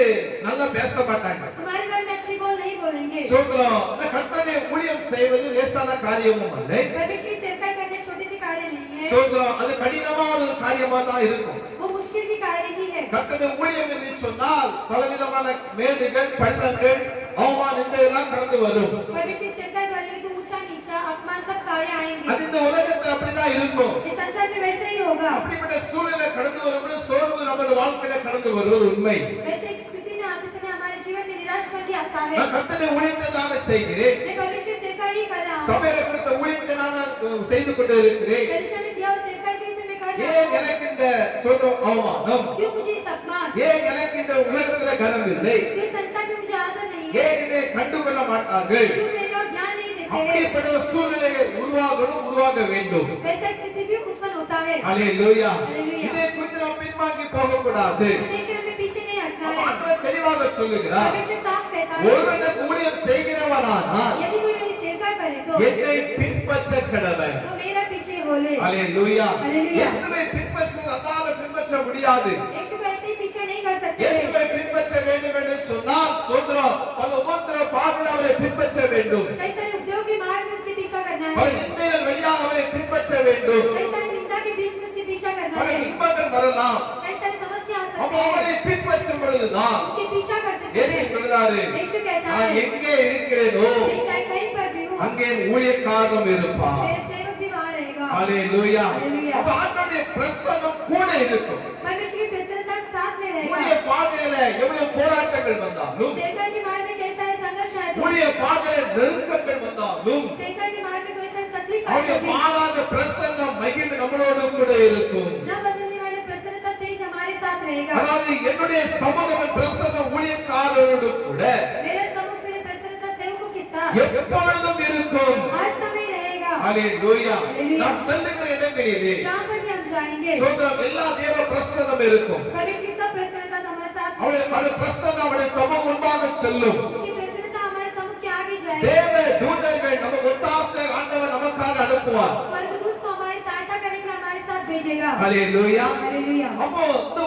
A: நல்லா பேச மாட்டாங்க.
E: तुम्हारे बारे में अच्छी बोल नहीं बोलेंगे.
A: சோத்ரம். இந்த கர்த்தருடைய ஊழியம் செய்வது லேசான காரியமும் அல்ல.
E: परमेश्वर की सेवा करना छोटी सी कार्य नहीं है,
A: சோத்ரம். அது கடினமான ஒரு காரியமா தான் இருக்கும்.
E: वो मुश्किल की कार्य ही है.
A: கர்த்தருடைய ஊழியம் என்று சொன்னால் பலவிதமான மேடுகள், பள்ளங்கள், அவமானம் இதெல்லாம் கடந்து வரும்.
E: परमेश्वर की सेवा करने में तो ऊंचा नीचा अपमान सब कार्य आएंगे.
A: அது இந்த உலகத்துல அப்படிதான் இருக்கும்.
E: इस संसार में वैसे ही होगा.
A: அப்படிப்பட்ட சூழ்நிலை கடந்து வரும்போது சோர்வு நம்முடைய வாழ்க்கையில கடந்து வருவது உண்மை.
E: वैसे एक स्थिति में आते समय हमारे जीवन में निराशा भी आता है.
A: நான் கர்த்தருடைய ஊழியத்தை தானே செய்கிறேன்.
E: मैं परमेश्वर की सेवा ही कर रहा हूँ.
A: சபையில கொடுத்த ஊழியத்தை நான் செய்து கொண்டு இருக்கிறேன்.
E: कलिसिया में दिया हुआ सेवा की तो मैं कर रहा
A: ஏன்
E: हूँ.
A: எனக்கு இந்த சோதம் அவமானம்?
E: क्यों मुझे इस अपमान?
A: ஏன் எனக்கு இந்த உலகத்துல கனம் இல்லை?
E: क्यों संसार में मुझे आदर नहीं है?
A: ஏன் இதை கண்டுகொள்ள மாட்டார்கள்?
E: क्यों मेरे और ध्यान नहीं देते हैं?
A: அப்படிப்பட்ட சூழ்நிலையை உருவாக வேண்டும்.
E: वैसा स्थिति भी उत्पन्न होता है.
A: ஹalleluya.
E: ஹalleluya.
A: இதை குறித்து நாம் பின்வாங்கி போக கூடாது.
E: इसे देखकर हमें पीछे नहीं हटना है.
A: ஆண்டவர் தெளிவாக சொல்லுகிறார்,
E: परमेश्वर साफ कहता है,
A: ஒருவனுக்கு ஊழியம் செய்கிறவனானால்
E: यदि कोई मेरी सेवा करे तो
A: என்னை பின்பற்ற கடவன்.
E: वो मेरा पीछे हो ले.
A: ஹalleluya.
E: ஹalleluya.
A: இயேசுவை பின்பற்றுவது அதால பின்பற்ற முடியாது.
E: यीशु को ऐसे ही पीछे नहीं कर सकते.
A: இயேசுவை பின்பற்ற வேண்டும் என்று சொன்னால் சோதரம் பல உபத்திர பாதையில் அவரை பின்பற்ற வேண்டும்.
E: कई सारे उपद्रव के मार्ग में उसके पीछा करना
A: பல
E: है.
A: நிந்தைகள் வழியாக அவரை பின்பற்ற வேண்டும்.
E: कई सारे निंदा के बीच में उसके पीछा करना
A: பல
E: है.
A: இன்பங்கள் வரலாம்.
E: कई सारी समस्या आ
A: அப்ப
E: सकते
A: அவரை
E: हैं.
A: பின்பற்றும் பொழுதுதான்
E: उसके पीछा करते
A: இயேசு
E: समय
A: சொல்றாரு,
E: यीशु कहता
A: நான்
E: है,
A: எங்கே இருக்கிறேனோ
E: मैं चाहे कहीं पर भी हूँ,
A: அங்கே என் ஊழியக்காரனும் இருப்பார்.
E: मेरे सेवक भी वहाँ रहेगा.
A: ஹalleluya.
E: ஹalleluya.
A: அப்ப ஆண்டவருடைய பிரசன்னம் கூட இருக்கும்.
E: परमेश्वर की प्रसन्नता साथ में
A: ஊழிய
E: रहेगा.
A: பாதையில எவ்வளவு போராட்டங்கள் வந்தாலும்,
E: सेवका के मार्ग में कैसा है संघर्ष आए तो,
A: ஊழிய பாதையில நெருக்கங்கள் வந்தாலும்
E: सेवका के मार्ग में कोई सारी तकलीफ आए
A: அவருடைய
E: तो भी,
A: மாறாத பிரசன்னம் மகிமை நம்மளோடு கூட இருக்கும்.
E: न बदलने वाले प्रसन्नता तेज हमारे साथ रहेगा.
A: அதாவது என்னுடைய சமூகம் பிரசன்னம் ஊழியக்காரரோடு கூட
E: मेरे समुख मेरे प्रसन्नता सेवकों के साथ
A: எப்பொழுதும் இருக்கும்.
E: हर समय रहेगा.
A: ஹalleluya.
E: ஹalleluya.
A: நாம் செல்லுகிற இடங்களிலே
E: जहाँ पर भी हम जाएंगे,
A: சோதரம் எல்லா தேவ பிரசன்னம் இருக்கும்.
E: परमेश्वर की सब प्रसन्नता हमारे साथ
A: அவருடைய
E: रहेगी.
A: அவருடைய பிரசன்னம் அவருடைய சமூகம் முன்பாக செல்லும்.
E: उसकी प्रसन्नता हमारे समुख के आगे जाएगी.
A: தேவ தூதர்கள் நமக்கு ஒத்தாசை ஆண்டவர் நமக்காக அனுப்புவார்.
E: स्वर्गदूत को हमारी सहायता करने के लिए हमारे साथ भेजेगा.
A: ஹalleluya.
E: हालेलुया.
A: அப்போ இந்த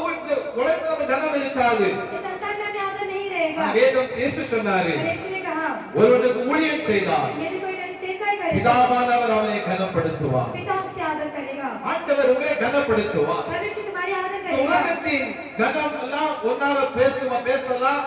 A: உலகத்துல நமக்கு கனம் இருக்காது.
E: इस संसार में हमें आदर नहीं रहेगा.
A: வேதம் இயேசு சொன்னாரு,
E: यीशु ने कहा,
A: ஒருவனுக்கு ஊழியம் செய்தால்
E: यदि कोई मेरी सेवा करेगा,
A: பிதாவானவர் அவனை கனப்படுத்துவார்.
E: पिता उसकी आदर करेगा.
A: ஆண்டவர் உங்களை கனப்படுத்துவார்.
E: परमेश्वर तुम्हारी आदर
A: இந்த
E: करेगा.
A: உலகத்தின் கனம் எல்லாம் ஒன்னால பேசலாம்,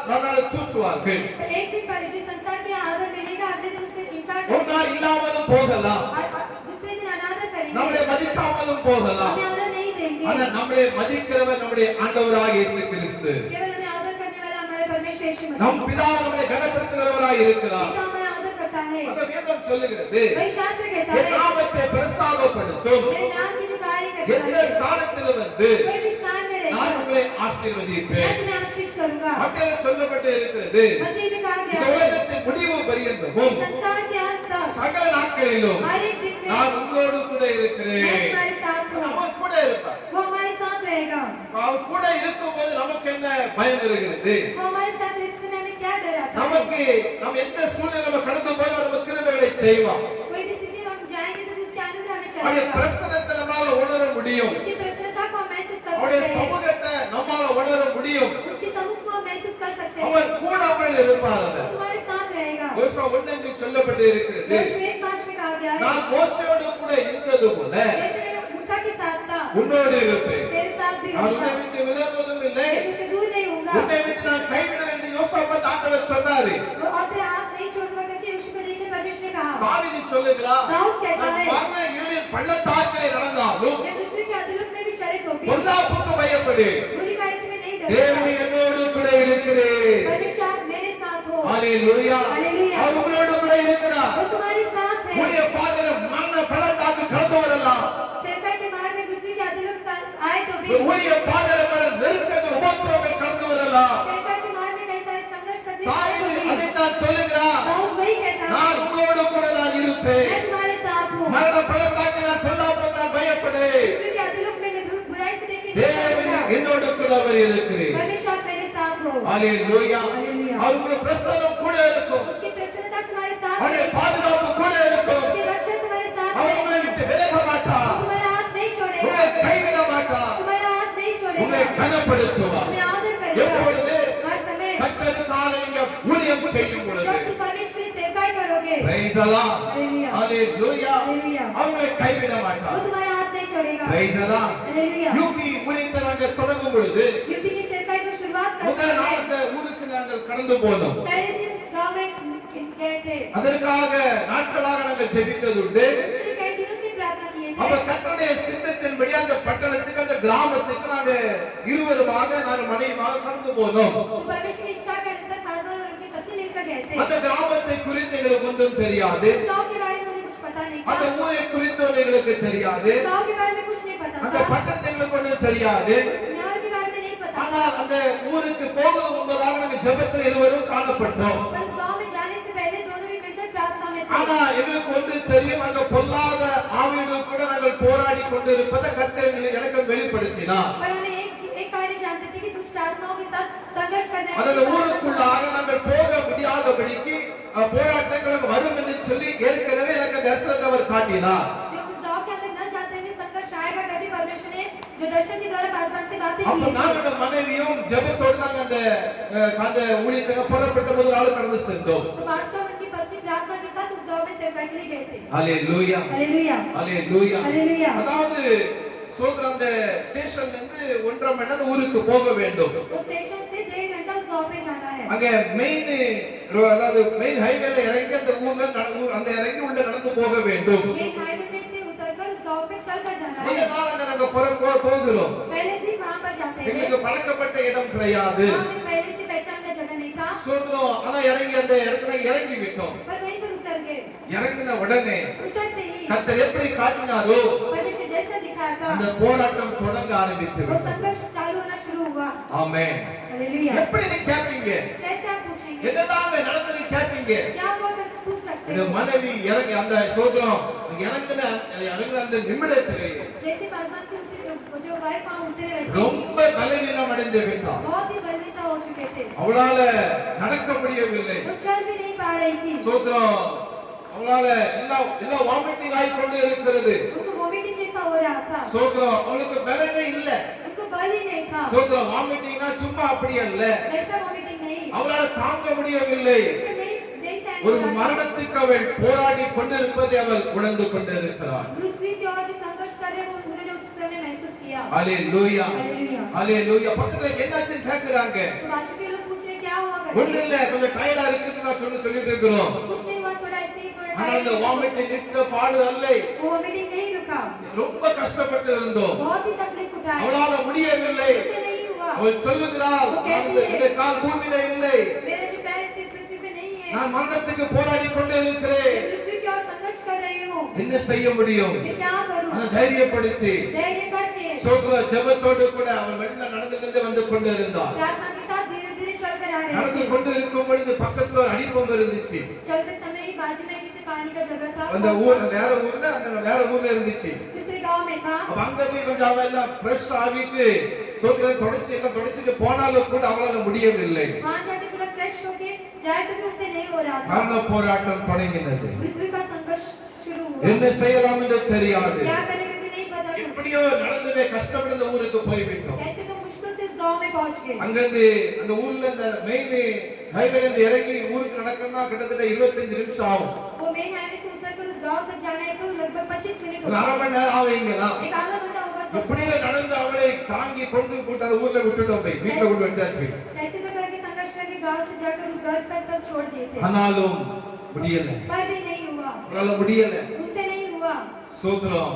A: மறுநாள் தூற்றுவார்கள்.
E: एक दिन पर जो संसार के आदर मिलेगा, अगले दिन उससे इनकार
A: ஒரு நாள் இல்லாமலும் போகலாம்,
E: और दूसरे दिन अनादर करेंगे.
A: நம்மளை மதிக்காமலும் போகலாம்.
E: हमें आदर नहीं देंगे.
A: ஆனா நம்மளை மதிக்கிறவர் நம்முடைய ஆண்டவராகிய இயேசு கிறிஸ்து.
E: केवल हमें आदर करने वाला हमारे परमेश्वर यीशु
A: நம்
E: मसीह.
A: பிதா நம்மை கனப்படுத்துகிறவராய் இருக்கிறார்.
E: पिता हमें आदर करता है.
A: அந்த வேதம் சொல்லுகிறது,
E: वही शास्त्र कहता
A: என்
E: है,
A: நாமத்தை பிரஸ்தாபப்படுத்தும்
E: मेरे नाम की जो कार्य
A: எந்த
E: करता है,
A: ஸ்தானத்திலும் வந்து
E: कोई भी स्थान में
A: நான்
E: रहेगा,
A: உங்களை
E: मैं
A: ஆசீர்வதிப்பேன்.
E: तुम्हें आशीष करूंगा.
A: மத்தியில சொல்லப்பட்டு இருக்கிறது,
E: मत्ती में कहा
A: இந்த
E: गया है,
A: உலகத்தின் முடிவு பரியந்தமும்
E: संसार के अंत तक
A: சகல நாட்களிலும்
E: हर एक दिन में
A: நான் உங்களோடு கூட
E: मैं
A: இருக்கிறேன்.
E: तुम्हारे साथ हूँ.
A: அவர் கூட இருப்பார்.
E: वो हमारे साथ रहेगा.
A: அவர் கூட இருக்கும்போது நமக்கு என்ன பயம் இருக்கிறது?
E: वो हमारे साथ इस समय हमें क्या डर आता है?
A: நமக்கு நம்ம எந்த சூழ்நிலை நம்ம கடந்து போய் நம்ம கிருபைகளை செய்வோம்.
E: कोई भी स्थिति में हम जाएंगे तो भी उसके अनुग्रह हमें
A: அவருடைய
E: चलेगा.
A: பிரசன்னத்தை நம்மால உணர முடியும்.
E: उसकी प्रसन्नता को हम महसूस कर
A: அவருடைய
E: सकते हैं.
A: சமூகத்தை நம்மால உணர முடியும்.
E: उसके सम्मुख को हम महसूस कर सकते हैं.
A: அவர் கூட அவர்கள் இருப்பார்.
E: वो तुम्हारे साथ रहेगा.
A: யோசுவா 1:5 சொல்லப்பட்டு இருக்கிறது,
E: यहोशू 1:5 में कहा गया है,
A: நான் மோசேயோடு கூட இருந்தது போல
E: जैसे मैं मूसा के साथ था,
A: உன்னோடு இருப்பேன்.
E: तेरे साथ भी
A: நான் உன்னை
E: रहूंगा.
A: விட்டு விலகுவதும் இல்லை,
E: मैं तुझसे दूर नहीं होऊंगा.
A: உன்னை விட்டு நான் கைவிடுவேன் என்று யோசுவா ஆண்டவர் சொன்னாரு.
E: और तेरा हाथ नहीं छोड़ूंगा करके यहोशू को
A: தாவீது சொல்லுகிறார்
E: दाऊद कहता है
A: மரண இருளின் பள்ளத்தாக்கிலே நடந்தாலும்
E: मैं पृथ्वी के अधोलोक में भी चले तो भी
A: பொல்லாப்புக்கு பயப்படு
E: बुरी कार्य से मैं नहीं
A: தேவன்
E: डरता
A: என்னோடு கூட இருக்கிறேன்
E: परमेश्वर आप मेरे साथ हो
A: ஹalleluya
E: Hallelujah.
A: அவர் உங்களோடு கூட இருக்கிறார்
E: वो तुम्हारे साथ है
A: உடைய பாதையில மரண பள்ளத்தாக்கு கடந்து வரலாம்
E: सेवकाई के मार्ग में पृथ्वी के अधोलोक आए तो भी
A: உடைய பாதையில பல நெருக்கங்கள் உபத்திரவங்கள் கடந்து வரலாம்
E: सेवकाई के मार्ग में कई सारे संघर्ष तकलीफ आए
A: தாவீது
E: तो भी
A: அதை தான் சொல்லுகிறார்
E: दाऊद वही कहता है
A: நான் உங்களோடு கூட நான் இருப்பேன்
E: मैं तुम्हारे साथ हूँ
A: மரண பள்ளத்தாக்கில் நான் பொல்லாப்புக்கு நான் பயப்படு
E: पृथ्वी के अधोलोक में मैं बुराई से देखे
A: தேவன் என்னோடு கூட அவர் இருக்கிறார்
E: परमेश्वर आप मेरे साथ हो
A: ஹalleluya
E: Hallelujah.
A: அவர் உங்களுடைய பிரசன்னம் கூட இருக்கும்
E: उसकी प्रसन्नता तुम्हारे साथ
A: அவருடைய
E: है
A: பாதுகாப்பு கூட இருக்கும்
E: उसकी रक्षा तुम्हारे साथ
A: அவர்
E: है
A: உங்களை விட்டு விலக மாட்டார்
E: वो तुम्हारा हाथ नहीं छोड़ेगा
A: உங்களை கைவிட மாட்டார்
E: तुम्हारा हाथ नहीं
A: உங்களை
E: छोड़ेगा
A: கனப்படுத்துவார்
E: तुम्हें आदर करेगा
A: எப்பொழுது
E: हर समय
A: கர்த்தருக்காக நீங்க ஊழியம் செய்யும் பொழுது
E: जब तुम परमेश्वर की सेवकाई करोगे
A: praise the Lord
E: Hallelujah.
A: hallelujah
E: Hallelujah.
A: அவங்களை கைவிட
E: वो
A: மாட்டார்
E: तुम्हारा हाथ नहीं छोड़ेगा
A: praise the Lord
E: Hallelujah.
A: UP ஊழியத்தை நாங்கள் தொடங்கும் பொழுது
E: यूपी की सेवकाई को शुरुआत करते
A: முதல் நாள்
E: हैं
A: அந்த ஊருக்கு நாங்கள் கடந்து போனோம்
E: पहले दिन उस गांव में गए थे
A: அதற்காக நாட்களாக நாங்கள் ஜெபித்தது உண்டு
E: उसके कई दिनों से प्रार्थना किए
A: அப்ப
E: थे
A: கர்த்தருடைய சித்தத்தின்படி அந்த பட்டணத்துக்கு அந்த கிராமத்துக்கு நாங்க இருவருமாக நான் மனைவியாக கடந்து போனோம்
E: तो परमेश्वर की इच्छा के अनुसार पासवान और उनकी पत्नी मिलकर गए थे
A: அந்த கிராமத்தை குறித்து எங்களுக்கு ஒன்றும் தெரியாது
E: इस गांव के बारे में उन्हें कुछ पता नहीं
A: அந்த
E: था
A: ஊரை குறித்து எங்களுக்கு தெரியாது
E: इस गांव के बारे में कुछ नहीं पता
A: அந்த
E: था
A: பட்டணத்தை எங்களுக்கு ஒன்றும் தெரியாது
E: उस नहर के बारे में नहीं पता था
A: ஆனால் அந்த ஊருக்கு போகிறது முன்பதாக நாங்க ஜெபத்தில் இருவரும் காணப்பட்டோம்
E: पर उस गांव में जाने से पहले दोनों भी मिलकर प्रार्थना में थे
A: ஆனா எங்களுக்கு ஒன்று தெரியும் அங்க பொல்லாத ஆவியோடு கூட நாங்கள் போராடி கொண்டிருப்பதை கர்த்தர் எனக்கு வெளிப்படுத்தினார்
E: पर हमें एक कार्य जानते थे कि दुष्ट आत्माओं के साथ संघर्ष करने
A: அந்த
E: के बाद
A: ஊருக்குள்ளாக நாங்கள் போக முடியாதபடிக்கு போராட்டங்களுக்கு வரும் என்று சொல்லி ஏற்கனவே எனக்கு தரிசனத்தை அவர் காட்டினார்
E: जो उस गांव के अंदर न जाते हुए संघर्ष आएगा करके परमेश्वर ने जो दर्शन के द्वारा पासवान से बातें
A: அப்ப
E: की
A: நாங்க அந்த மனைவியும் ஜெபத்தோடு நாங்க அந்த ஊழியத்துக்கு புறப்பட்ட முதல் நாள் கடந்து சென்றோம்
E: तो पास्टर और उनकी पत्नी प्रार्थना के साथ उस गांव में सेवकाई के लिए गए थे
A: ஹalleluya
E: हालेलुया
A: ஹalleluya
E: हालेलुया
A: அதாவது சோதர அந்த ஸ்டேஷன்ல இருந்து 1.5 மணி நேரம் ஊருக்கு போக வேண்டும்
E: उस स्टेशन से 1.5 घंटा उस गांव पे जाना है
A: அங்க மெயின் அதாவது மெயின் ஹைவேல இறங்கி அந்த அந்த இறங்கி உள்ள நடந்து போக வேண்டும்
E: मेन हाईवे में से उतरकर उस गांव पे चलकर जाना
A: கொஞ்ச
E: है
A: நாள் அங்க நாங்க போகிறோம்
E: पहले दिन वहां पर जाते हैं
A: எங்களுக்கு பழக்கப்பட்ட இடம் கிடையாது
E: वहां में पहले से पहचान का जगह नहीं था
A: சோதரம் ஆனா இறங்கி அந்த இடத்துல இறங்கி விட்டோம்
E: पर वहीं पर उतर गए
A: இறங்கின உடனே
E: उतरते ही
A: கர்த்தர் எப்படி காட்டினாரோ
E: परमेश्वर जैसा दिखाया था
A: அந்த போராட்டம் தொடங்க ஆரம்பித்தது
E: वो संघर्ष चालू होना शुरू हुआ
A: ஆமென்
E: हालेलुया
A: எப்படி நீ கேட்பீங்க
E: कैसे आप पूछेंगे
A: என்னதான் அங்க நடந்தது கேட்பீங்க
E: क्या हुआ कर पूछ सकते
A: இந்த
E: हैं
A: மனைவி இறங்கி அந்த சோதரம் இறங்கின அந்த நிமிடத்திலே
E: जैसे पासवान की उतरे जो वाइफ वहां उतरे वैसे
A: ரொம்ப பலவீனம் அடைந்து விட்டார்
E: बहुत ही बलवीता हो चुके थे
A: அவளால நடக்க முடியவில்லை
E: वो चल भी नहीं पा रही थी
A: சோதரம் அவளால எல்லாம் வாமிட்டிங் ஆகி கொண்டு இருக்கிறது
E: उनको वोमिटिंग जैसा हो रहा था
A: சோதரம் அவளுக்கு பலனே இல்ல
E: उनको बल ही नहीं था
A: சோதரம் வாமிட்டிங்னா சும்மா அப்படி அல்ல
E: वैसा वोमिटिंग नहीं
A: அவளால தாங்க முடியவில்லை
E: उसे नहीं सहन
A: ஒரு
E: हो रहा था।
A: மரணத்துக்கு அவள் போராடி கொண்டிருப்பதை அவள் உணர்ந்து கொண்டிருக்கிறாள்
E: पृथ्वी की ओर जो संघर्ष कर रहे वो उन्होंने उस समय महसूस किया
A: ஹalleluya
E: हालेलुया
A: ஹalleluya பக்கத்துல என்னாச்சுன்னு கேக்குறாங்க
E: तो बाजू के लोग पूछ रहे क्या हुआ
A: ஒண்ணு
E: करके
A: இல்ல கொஞ்சம் டயர்டா இருக்குது நான் சொல்லிட்டு இருக்கிறோம்
E: कुछ नहीं हुआ थोड़ा ऐसे ही थोड़ा
A: ஆனா அந்த
E: tired
A: வாமிட்டிங் நிற்கிற பாடு அல்ல
E: वो वोमिटिंग नहीं रुका
A: ரொம்ப கஷ்டப்பட்டு இருந்தோம்
E: बहुत ही तकलीफ उठाई
A: அவளால முடியவில்லை
E: उससे नहीं हुआ
A: அவள் சொல்லுகிறாள் நான் இந்த கால் பூமியில இல்லை
E: मेरे जो पैर से पृथ्वी पे नहीं है
A: நான் மரணத்துக்கு போராடி கொண்டு இருக்கிறேன்
E: मैं पृथ्वी की ओर संघर्ष कर रही हूँ
A: என்ன செய்ய முடியும்
E: मैं क्या करूँ
A: அதை தைரியப்படுத்தி
E: धैर्य करके
A: சோதர ஜெபத்தோடு கூட அவள் வெள்ள நடந்து வந்து கொண்டு இருந்தாள்
E: प्रार्थना के साथ धीरे धीरे चल कर आ
A: நடந்து
E: रहे थे
A: கொண்டு இருக்கும் பொழுது பக்கத்துல ஒரு அடிப்பம் இருந்துச்சு
E: चलते समय ही बाजू में किसी पानी का जगह था
A: அந்த வேற ஊர்ல இருந்துச்சு
E: दूसरे गांव में था
A: அப்ப அங்க போய் கொஞ்சம் அவ எல்லாம் ஃப்ரெஷ் ஆகிட்டு சோத்திரம் தொடச்சிட்டு போனாலும் கூட அவளால முடியவில்லை
E: वहां जाके थोड़ा फ्रेश होके जाए तो भी उनसे नहीं हो रहा था
A: மரண போராட்டம் தொடங்கினது
E: पृथ्वी का संघर्ष शुरू
A: என்ன
E: हुआ
A: செய்யலாம் என்று தெரியாது
E: क्या करेंगे कि नहीं पता कुछ।
A: எப்படியோ நடந்துவே கஷ்டப்பட்டு ஊருக்கு போய்விட்டோம்
E: कैसे तो मुश्किल से इस गांव में पहुंच गए
A: அங்கிருந்து அந்த ஊர்ல இந்த மெயின் ஹைவேல இருந்து இறங்கி ஊருக்கு நடக்கணும்னா கிட்டத்தட்ட 25 நிமிஷம் ஆகும்
E: वो मेन हाईवे से उतरकर उस गांव तक जाना है तो लगभग 25 मिनट
A: ஒரு அரை மணி நேரம் ஆவீங்களா
E: एक आधा घंटा होगा सोचो।
A: எப்படியோ நடந்து அவளை தாங்கி கொண்டு போட்டு அந்த ஊர்ல விட்டுட்டோம் போய் வீட்டுல கொண்டு வச்சாச்சு
E: कैसे तो करके संघर्ष करके गांव से जाकर उस घर पर तक छोड़ दिए थे
A: ஆனாலும் முடியல
E: पर भी नहीं हुआ
A: அவங்களால முடியல.
E: उनसे नहीं हुआ।
A: சோத்ரம்.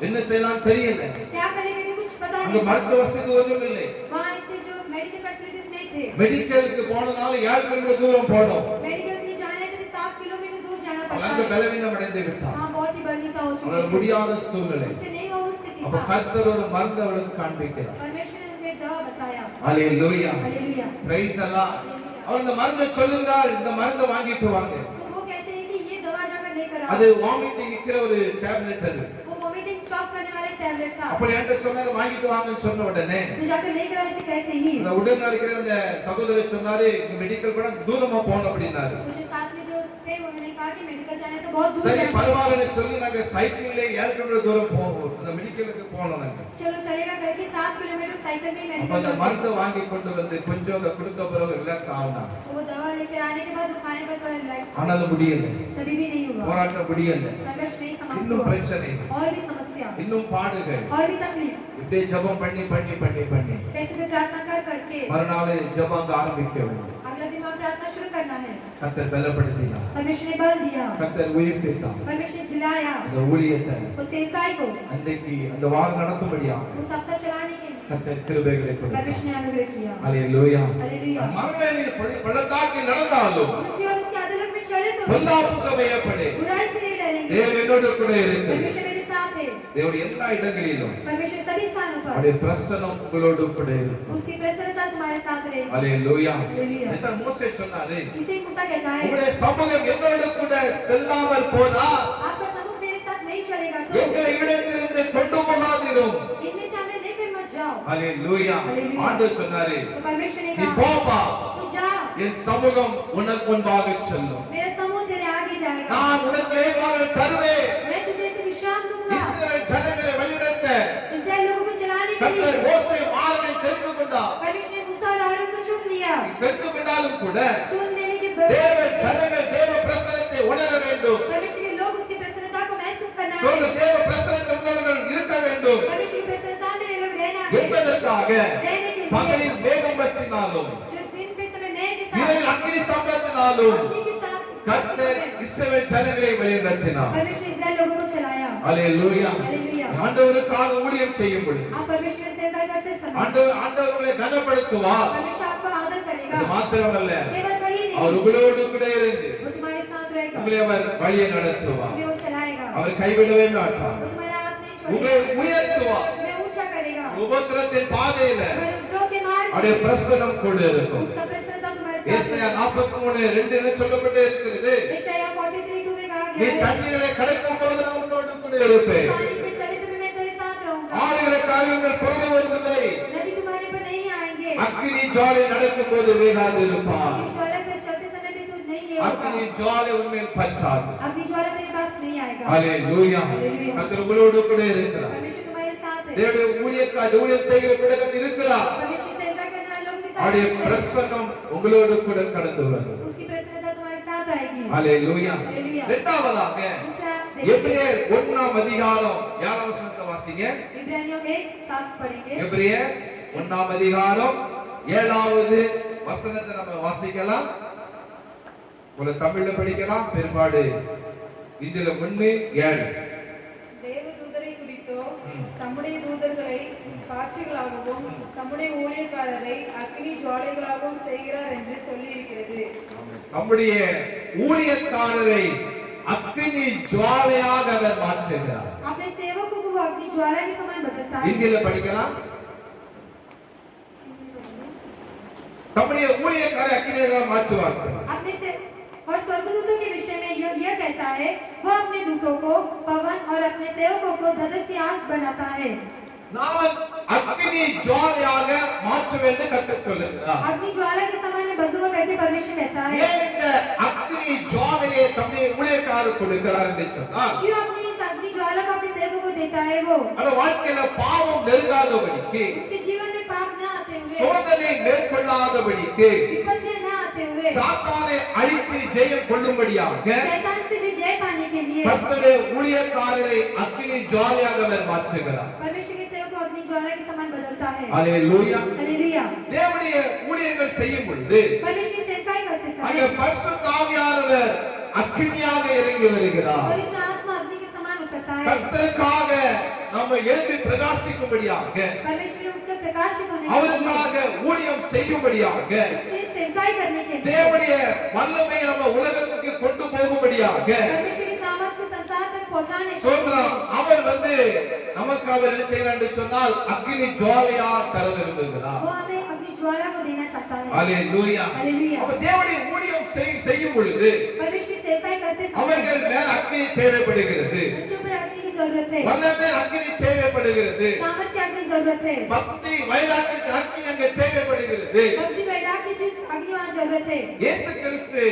A: என்ன செய்யலாம் தெரியல.
E: क्या करेंगे कि कुछ पता
A: அங்க
E: नहीं था।
A: மருத்துவ வசதி ஒண்ணும் இல்லை.
E: वहाँ इससे जो मेडिकल फैसिलिटीज नहीं थे।
A: மெடிக்கலுக்கு போனனால 7 கிலோமீட்டர் தூரம் போனோம்.
E: मेडिकल के लिए जाना है तो भी 7 किलोमीटर दूर जाना पड़ता
A: அங்க
E: है।
A: பலவீனம் அடைந்து விட்டார்.
E: हाँ बहुत ही बलहीनता हो चुकी
A: அவளால
E: है।
A: முடியாத சூழ்நிலை.
E: उनसे नहीं हुआ उस स्थिति
A: அப்ப
E: था।
A: கர்த்தர் ஒரு மருந்து அவளுக்கு காண்பிக்கிறார்.
E: परमेश्वर ने उनको एक दवा बताया।
A: ஹalleluya.
E: हालेलुया।
A: பிரைஸ் அல்லாஹ். அவர் இந்த மருந்தை சொல்லுகிறார், இந்த மருந்தை வாங்கிட்டு வாங்க.
E: तो वो कहते हैं कि ये दवा जाकर लेकर आओ।
A: அது வாமிட்டிங் நிக்கிற ஒரு டேப்லெட் அது.
E: वो वोमिटिंग स्टॉप करने वाला टैबलेट था।
A: அப்ப என்கிட்ட சொன்னாரு வாங்கிட்டு வாங்கன்னு சொன்ன உடனே
E: तो जाकर लेकर आओ इसे कहते ही।
A: அந்த உடனே இருக்கிற அந்த சகோதரர் சொன்னாரு மெடிக்கல் போனா தூரமா போகணும் அப்படினாரு.
E: वो जो साथ में जो थे उन्होंने कहा कि मेडिकल जाने तो बहुत दूर
A: சரி
E: जाना है।
A: பரவாயில்லைன்னு சொல்லி நாங்க சைக்கிள்ல 7 கிலோமீட்டர் தூரம் போவோம். அந்த மெடிக்கலுக்கு போனோம் நாங்க.
E: चलो चलेगा करके 7 किलोमीटर साइकिल में
A: அப்ப
E: मेडिकल
A: அந்த
E: गए।
A: மருந்து வாங்கி கொண்டு வந்து கொஞ்சம் அந்த கொடுத்த பிறகு ரிலாக்ஸ் ஆகுனா.
E: तो वो दवा लेकर आने के बाद वो खाने पर थोड़ा रिलैक्स हुआ।
A: ஆனாலும் முடியல.
E: तभी भी नहीं हुआ।
A: போராட்டம் முடியல.
E: संघर्ष नहीं समाप्त
A: இன்னும்
E: हुआ।
A: பிரச்சனை,
E: और भी समस्या,
A: இன்னும் பாடுகள்.
E: और भी तकलीफ।
A: இப்படியே ஜெபம் பண்ணி பண்ணி பண்ணி பண்ணி
E: कैसे भी प्रार्थना कर करके
A: மறுநாள் ஜெபம் அங்க ஆரம்பிக்க வேண்டும்.
E: अगला दिन वहाँ प्रार्थना शुरू करना है।
A: கர்த்தர் பலப்படுத்தினார்.
E: परमेश्वर ने बल दिया।
A: கர்த்தர் உயிர்ப்பித்தார்.
E: परमेश्वर ने झिलाया
A: அந்த ஊழியத்தை
E: वो सेवकाई को
A: அன்றைக்கு அந்த வாரம் நடத்தும்படியாக
E: वो सप्ताह चलाने के लिए
A: கர்த்தர் கிருபைகளை கொடுத்தார்.
E: परमेश्वर ने अनुग्रह किया।
A: ஹalleluya.
E: हालेलुया।
A: மரணத்தில் பள்ளத்தாக்கில் நடந்தாலும்
E: पृथ्वी और उसके अधोलोक में चले तो
A: பொல்லாப்புக்கு பயப்படே.
E: बुराई से नहीं डरेंगे।
A: தேவன் என்னோடு கூட இருக்கிறார்.
E: परमेश्वर मेरे साथ है।
A: தேவனுடைய எல்லா இடங்களிலும்
E: परमेश्वर सभी स्थानों पर
A: அவருடைய பிரசன்னம் உங்களோடு கூட இருக்கும்.
E: उसकी प्रसन्नता तुम्हारे साथ रहेगी।
A: ஹalleluya.
E: हालेलुया।
A: இதான் மோசே சொன்னாரு,
E: इसे मूसा कहता है
A: உங்களுடைய சமூகம் என்னோடு கூட செல்லாமல் போனா
E: आपका समूह मेरे साथ नहीं चलेगा तो
A: எங்களை இடத்திலிருந்து கொண்டு போகாதிரும்.
E: इनमें से हमें लेकर मत जाओ।
A: ஹalleluya.
E: हालेलुया।
A: ஆண்டவர் சொன்னாரு,
E: तो परमेश्वर ने
A: நீ
E: कहा
A: போப்பா,
E: तू जा,
A: என் சமூகம் உனக்கு முன்பாக செல்லும்.
E: मेरा समूह तेरे आगे जाएगा।
A: நான் உனக்கு இளைப்பாறுதல் தருவேன்.
E: मैं तुझे इसे विश्राम दूंगा।
A: இஸ்ரவேல் ஜனங்களை வழிநடத்த
E: इस्राएल लोगों को चलाने के
A: கர்த்தர்
E: लिए
A: மோசே ஆரோனை தெரிந்து கொண்டார்.
E: परमेश्वर ने मूसा और आरोन को चुन लिया।
A: தெரிந்து கொண்டாலும் கூட
E: चुन लेने के
A: தேவ
E: बाद
A: ஜனங்கள் தேவ பிரசன்னத்தை உணர வேண்டும்.
E: परमेश्वर के लोग उसकी प्रसन्नता को महसूस करना
A: சொல்ற
E: है।
A: தேவ பிரசன்னத்தை உணர்ந்தவர்கள் இருக்க வேண்டும்
E: परमेश्वर की प्रसन्नता में वे लोग रहना है।
A: என்பதற்காக
E: रहने के लिए
A: பகலில் மேகம் வஸ்தினாலும்
E: जो दिन पे समय मैं के
A: இரவில்
E: साथ
A: அக்கினி ஸ்தம்பத்தினாலும்
E: अग्नि के साथ
A: கர்த்தர் இஸ்ரவேல் ஜனங்களை வழிநடத்தினார்.
E: परमेश्वर ने इस्राएल लोगों को चलाया।
A: ஹalleluya.
E: हालेलुया।
A: ஆண்டவருக்காக ஊழியம் செய்யும் பொழுது
E: आप परमेश्वर से सेवा करते समय
A: ஆண்டவர்களை கனப்படுத்துவார்.
E: परमेश्वर आपको आदर करेगा।
A: அது மாத்திரமல்ல,
E: केवल कहीं
A: அவர்
E: नहीं,
A: உங்களோடு கூட இருந்து
E: वो तुम्हारे साथ रहेगा।
A: உங்களை அவர் வழியை நடத்துவார்.
E: तुम्हें वो चलाएगा।
A: அவர் கைவிடவே மாட்டார்.
E: वो तुम्हारा हाथ नहीं
A: உங்களை
E: छोड़ेगा।
A: உயர்த்துவார்.
E: तुम्हें ऊंचा करेगा।
A: உபத்திரத்தின் பாதையில
E: तुम्हारे उपद्रव के मार्ग
A: அவருடைய
E: में
A: பிரசன்னம் கூட இருக்கும்.
E: उसका प्रसन्नता तुम्हारे साथ
A: ஏசாயா
E: रहेगा।
A: 43:2 என்ன சொல்லப்பட்டு இருக்கிறது,
E: यशायाह 43:2 में कहा
A: நீ
E: गया है,
A: தண்ணீரை கடக்கும் போது நான் உன்னோடு கூட இருப்பேன்.
E: पानी पे चले तो भी मैं तेरे साथ रहूंगा।
A: ஆறுகளை காரியங்கள் பொருளுவதில்லை.
E: नदी तुम्हारे पर नहीं आएंगे।
A: அக்கினி ஜுவாலை நடக்கும் போது வேகாதிருப்பார்.
E: अग्नि ज्वाला पर चलते समय भी तू नहीं ये
A: அக்கினி
E: होगा।
A: ஜுவாலை உன்மேல் பற்றாது.
E: अग्नि ज्वाला तेरे पास नहीं आएगा।
A: ஹalleluya.
E: हालेलुया।
A: கர்த்தர் உங்களோடு கூட இருக்கிறார்.
E: परमेश्वर तुम्हारे साथ है।
A: தேவனுடைய ஊழியம் செய்கிற பிடகத்தில் இருக்கிறார்.
E: परमेश्वर सेवा करने वाले लोगों के साथ
A: அவருடைய
E: परमेश्वर है।
A: பிரசன்னம் உங்களோடு கூட கடந்து வரும்.
E: उसकी प्रसन्नता तुम्हारे साथ आएगी।
A: ஹalleluya.
E: हालेलुया।
A: இரண்டாவதாக
E: दूसरा आप देखिए,
A: எபிரேயர் 1ஆம் அதிகாரம் 7ஆம் வசனத்தை வாசிங்க.
E: इब्रानियों 1:7 पढ़ेंगे।
A: எபிரேயர் 1ஆம் அதிகாரம் 7வது வசனத்தை நம்ம வாசிக்கலாம். ஒரு தமிழ்ல படிக்கலாம், பெரும்பாடு இந்தியில 1:7.
C: தேவதூதரை குறித்தோ தம்முடைய தூதர்களை காற்றுகளாகவும் தம்முடைய ஊழியக்காரரை அக்கினி ஜுவாலைகளாகவும் செய்கிறார் என்று சொல்லி இருக்கிறது.
A: நம்முடைய ஊழியக்காரரை அக்கினி ஜுவாலையாக அவர் மாற்றுகிறார்.
E: अपने सेवकों को वो अग्नि ज्वाला के समान बदलता है।
A: இந்தியில படிக்கலாம். நம்முடைய ஊழியக்காரரை அக்கினியாக மாற்றுவார்.
E: अपने से और स्वर्गदूतों के विषय में यह कहता है, वह अपने दूतों को पवन और अपने सेवकों को धधकती आग बनाता है।
A: நான் அக்கினி ஜுவாலையாக மாற்றுவேன் என்று கர்த்தர் சொல்லுகிறார்.
E: अग्नि ज्वाला के समान में बदलूंगा करके परमेश्वर कहता है।
A: ஏன் இந்த அக்கினி ஜுவாலையை தம்முடைய ஊழியக்காரர் கொடுக்கிறார் என்று சொன்னால்,
E: क्यों अपने इस अग्नि ज्वाला को अपने सेवकों को देता है? वो
A: அந்த வாழ்க்கையில பாவம் நெருங்காதபடிக்கு,
E: उसके जीवन में पाप न आते हुए,
A: சோதனை மேற்கொள்ளாதபடிக்கு,
E: विपत्तियां न आते हुए,
A: சாத்தானை அழித்து ஜெயம் கொள்ளும்படியாக
E: शैतान से जो जय पाने के लिए
A: கர்த்தருடைய ஊழியக்காரரை அக்கினி ஜுவாலையாக அவர் மாற்றுகிறார்.
E: परमेश्वर के सेवक को अग्नि ज्वाला के समान बदलता है।
A: அல்லேலூயா.
E: हालेलुया।
A: தேவனுடைய ஊழியங்கள் செய்யும் பொழுது
E: परमेश्वर की सेवकाई करते
A: அங்க
E: समय
A: பரிசுத்த ஆவியானவர் அக்கினியாக இறங்கி வருகிறார்.
E: पवित्र आत्मा अग्नि के समान उतरता है।
A: கர்த்தருக்காக நம்ம எழும்பி பிரகாசிக்கும்படியாக,
E: परमेश्वर ने उठकर प्रकाशित होने के लिए,
A: அவருக்காக ஊழியம் செய்யும்படியாக,
E: उसके सेवकाई करने के लिए,
A: தேவனுடைய வல்லமையை நம்ம உலகத்துக்கு கொண்டு போகும்படியாக,
E: परमेश्वर की सामर्थ को संसार तक पहुंचाने के लिए,
A: சோத்ரம் அவர் நமக்கு அவர் என்ன செய்யறார் என்று சொன்னால் அக்கினி ஜுவாலையா தர விரும்புகிறார்.
E: वो हमें अग्नि ज्वाला को देना चाहता है।
A: ஹalleluya.
E: हालेलुया।
A: அப்ப தேவனுடைய ஊழியம் செய்யும் பொழுது
E: परमेश्वर की सेवकाई करते समय
A: அவர்கள் மேல் அக்கினி தேவைப்படுகிறது,
E: उनके ऊपर अग्नि की जरूरत है,
A: வல்லமை அக்கினி தேவைப்படுகிறது,
E: सामर्थ्य अग्नि की जरूरत है,
A: பக்தி வைராக்கிய அக்கினி அங்கே தேவைப்படுகிறது.
E: भक्ति वैराग्य की जिस अग्नि वहाँ जरूरत है।
A: இயேசு கிறிஸ்து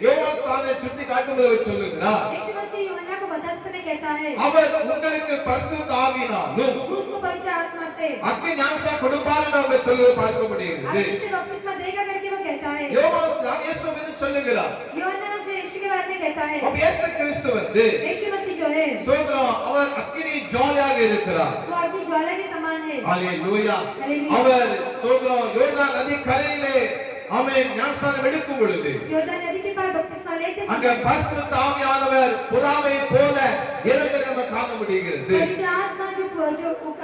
A: யோவான் ஸ்நானனை சுட்டி காட்டும்போது சொல்லுகிறார்,
E: यीशु मसीह यूहन्ना को बताते समय कहता है,
A: அவர் உங்களுக்கு பரிசுத்த ஆவியினாலும்
E: उसको पवित्र आत्मा से
A: அக்கினி ஞானஸ்நானம் கொடுப்பார் என்று அவர் சொல்லுவதை பார்க்க முடிகிறது.
E: अग्नि से बपतिस्मा देगा करके वो कहता है।
A: யோவான் ஸ்நானன் இயேசு வந்து சொல்லுகிறார்.
E: यूहन्ना जो यीशु के बारे में कहता है,
A: அப்ப இயேசு கிறிஸ்து
E: यीशु मसीह जो है
A: சோதரம் அவர் அக்கினி ஜுவாலையாக இருக்கிறார்.
E: वो अग्नि ज्वाला के समान है।
A: ஹalleluya.
E: हालेलुया।
A: அவர் சோதரம் யோர்தான் நதி கரையிலே ஆமென் ஞானஸ்நானம் எடுக்கும் பொழுது
E: योर्दान नदी के पार बपतिस्मा लेते
A: அங்க
E: समय
A: பரிசுத்த ஆவியானவர் புறாவை போல இறங்குவதை நம்ம காண முடிகிறது.
E: पवित्र आत्मा जो